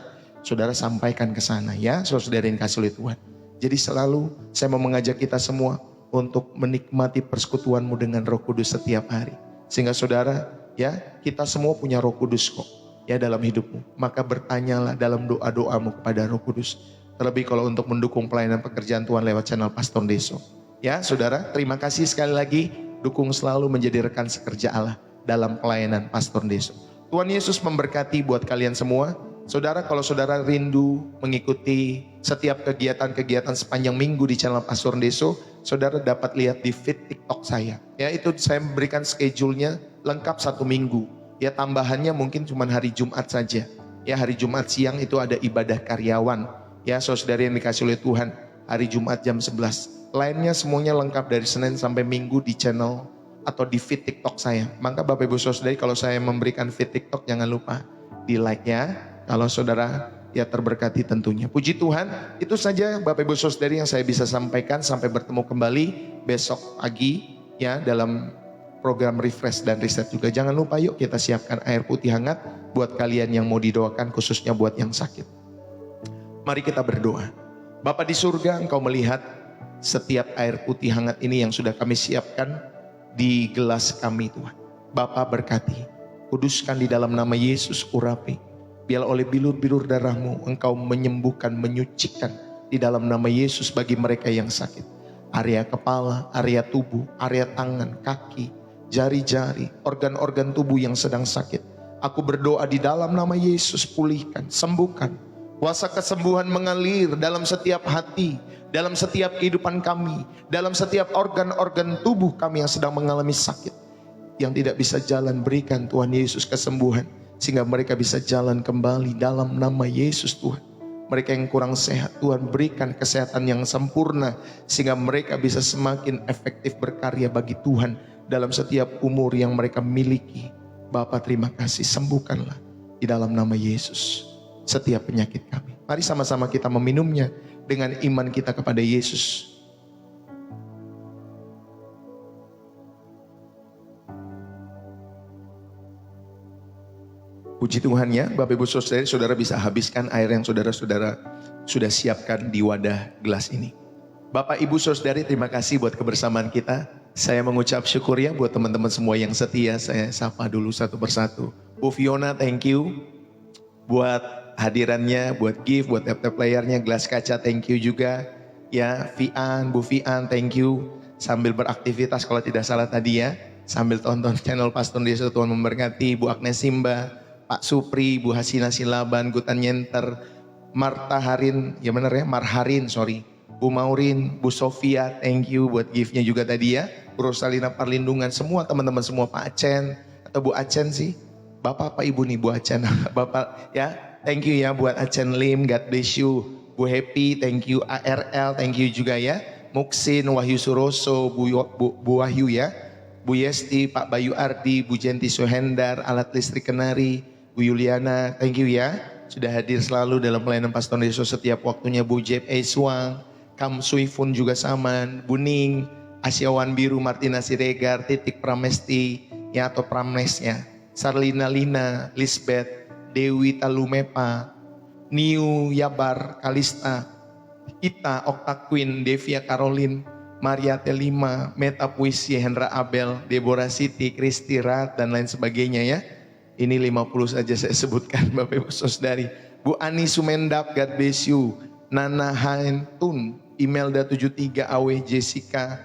sampaikan ke sana ya, saudara yang dikasih oleh Tuhan. Jadi selalu saya mau mengajak kita semua untuk menikmati persekutuanmu dengan Roh Kudus setiap hari. Sehingga saudara, ya kita semua punya Roh Kudus kok ya dalam hidupmu. Maka bertanyalah dalam doa-doamu kepada Roh Kudus. Terlebih kalau untuk mendukung pelayanan pekerjaan Tuhan lewat channel Pastor Deso. Ya saudara, terima kasih sekali lagi. Dukung selalu menjadi rekan sekerja Allah dalam pelayanan Pastor Deso. Tuhan Yesus memberkati buat kalian semua. Saudara, kalau saudara rindu mengikuti setiap kegiatan-kegiatan sepanjang minggu di channel Pastor Deso, saudara dapat lihat di feed TikTok saya. Ya, itu saya memberikan schedule-nya lengkap 1 minggu. Ya, tambahannya mungkin cuma hari Jumat saja. Ya, hari Jumat siang itu ada ibadah karyawan. Ya, saudara yang dikasih oleh Tuhan, hari Jumat jam 11. Lainnya semuanya lengkap dari Senin sampai Minggu di channel atau di feed TikTok saya. Maka Bapak Ibu Saudari, kalau saya memberikan feed TikTok jangan lupa di like ya. Kalau saudara ya terberkati tentunya. Puji Tuhan, itu saja Bapak Ibu Saudari yang saya bisa sampaikan. Sampai bertemu kembali besok pagi ya dalam program refresh dan reset juga. Jangan lupa yuk kita siapkan air putih hangat buat kalian yang mau didoakan, khususnya buat yang sakit. Mari kita berdoa. Bapa di surga, Engkau melihat setiap air putih hangat ini yang sudah kami siapkan di gelas kami Tuhan. Bapa berkati, kuduskan di dalam nama Yesus urapi. Biar oleh bilur-bilur darah-Mu Engkau menyembuhkan, menyucikan di dalam nama Yesus bagi mereka yang sakit. Area kepala, area tubuh, area tangan, kaki, jari-jari, organ-organ tubuh yang sedang sakit. Aku berdoa di dalam nama Yesus, pulihkan, sembuhkan. Kuasa kesembuhan mengalir dalam setiap hati, dalam setiap kehidupan kami, dalam setiap organ-organ tubuh kami yang sedang mengalami sakit. Yang tidak bisa jalan, berikan Tuhan Yesus kesembuhan, sehingga mereka bisa jalan kembali dalam nama Yesus Tuhan. Mereka yang kurang sehat, Tuhan berikan kesehatan yang sempurna, sehingga mereka bisa semakin efektif berkarya bagi Tuhan dalam setiap umur yang mereka miliki. Bapa terima kasih, sembuhkanlah di dalam nama Yesus setiap penyakit kami. Mari sama-sama kita meminumnya dengan iman kita kepada Yesus. Puji Tuhan ya, Bapak Ibu Saudara, saudara bisa habiskan air yang saudara-saudara sudah siapkan di wadah gelas ini. Bapak Ibu Saudari, terima kasih buat kebersamaan kita. Saya mengucap syukur ya buat teman-teman semua yang setia. Saya sapa dulu satu persatu. Bu Fiona, thank you buat hadirannya, buat gift, buat tap-tap layarnya, gelas kaca, thank you juga. Ya, Bu Fian, thank you. Sambil beraktivitas kalau tidak salah tadi ya, sambil tonton channel Pastor Deso, Tuhan memberkati. Bu Agnes Simba, Pak Supri, Bu Hasina Silaban, Gutan Nyenter, Marta Harin, ya benar ya, Marharin, sorry. Bu Maurin, Bu Sofia, thank you buat giftnya juga tadi ya. Bu Rosalina Parlindungan, semua teman-teman semua, Pak Acen, atau Bu Acen sih. Bapak apa Ibu nih Bu Acen? Bapak ya. Thank you ya buat Acen Lim, God bless you. Bu Happy, thank you. ARL, thank you juga ya. Muksin, Wahyu Suroso, Bu Wahyu ya. Bu Yesti, Pak Bayu Ardi, Bu Jenti Suhendar, Alat Listrik Kenari, Bu Yuliana, thank you ya. Sudah hadir selalu dalam pelayanan Pastor Deso setiap waktunya. Bu Jeb Eswang, Kam Suifun juga sama. Bu Ning, Asyawan Biru, Martina Siregar, Titik Pramesti ya atau Pramnes ya. Sarlina Lina, Lisbeth, Dewi Talumepa, Niu Yabar, Kalista, Ita, Okta Queen, Devia Caroline, Maria Telima, Meta Puisi, Hendra Abel, Deborah Siti, Kristi Rat, dan lain sebagainya ya. Ini 50 saja saya sebutkan Bapak Ibu Saudari. Bu Ani Sumendap, God bless you. Nana Haentun, Imelda 73, Awe Jessica,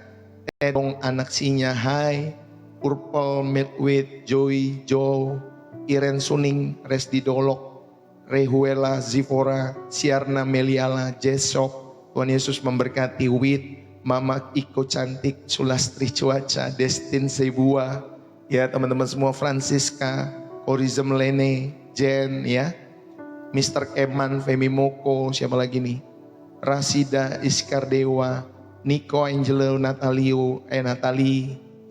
Edong Anaksinya, Hai, Purple Milkweed, Joy, Joe, Iren Suning, Resdi Dolok, Rehuela, Zipora, Siarna, Meliala, Jesop. Tuhan Yesus memberkati Wit, Mama Iko Cantik, Sulastri Cuaca, Destin Sebua, ya teman-teman semua, Francisca, Orizem Lene, Jen, ya, Mr. Eman, Femi Moko, siapa lagi nih? Rasida, Iskar Dewa, Nico, Angelo, Natali,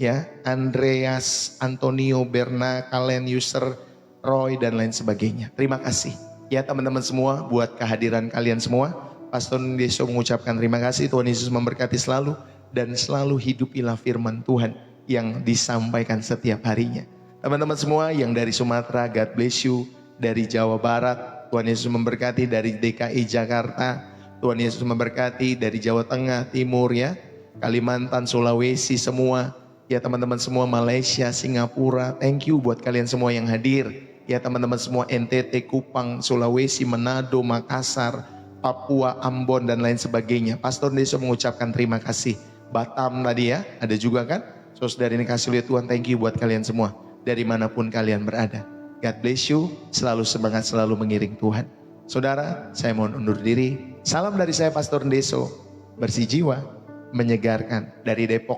ya, Andreas, Antonio, Berna, Kalen, User, Roy, dan lain sebagainya. Terima kasih ya teman-teman semua buat kehadiran kalian semua. Pastor Deso mengucapkan terima kasih. Tuhan Yesus memberkati selalu dan selalu hidupilah firman Tuhan yang disampaikan setiap harinya. Teman-teman semua yang dari Sumatera, God bless you. Dari Jawa Barat, Tuhan Yesus memberkati. Dari DKI Jakarta, Tuhan Yesus memberkati. Dari Jawa Tengah, Timur, ya, Kalimantan, Sulawesi, semua. Ya teman-teman semua, Malaysia, Singapura, thank you buat kalian semua yang hadir. Ya teman-teman semua, NTT, Kupang, Sulawesi, Manado, Makassar, Papua, Ambon, dan lain sebagainya. Pastor Deso mengucapkan terima kasih. Batam tadi ya, ada juga kan? Saudara ini kasih lihat Tuhan, thank you buat kalian semua. Dari manapun kalian berada. God bless you, selalu semangat, selalu mengiring Tuhan. Saudara, saya mohon undur diri. Salam dari saya Pastor Deso, bersih jiwa, menyegarkan dari Depok,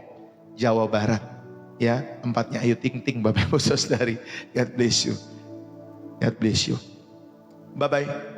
Jawa Barat. Ya, tempatnya Ayu Ting Ting, Bapak Ibu Saudari. God bless you. God bless you. Bye-bye.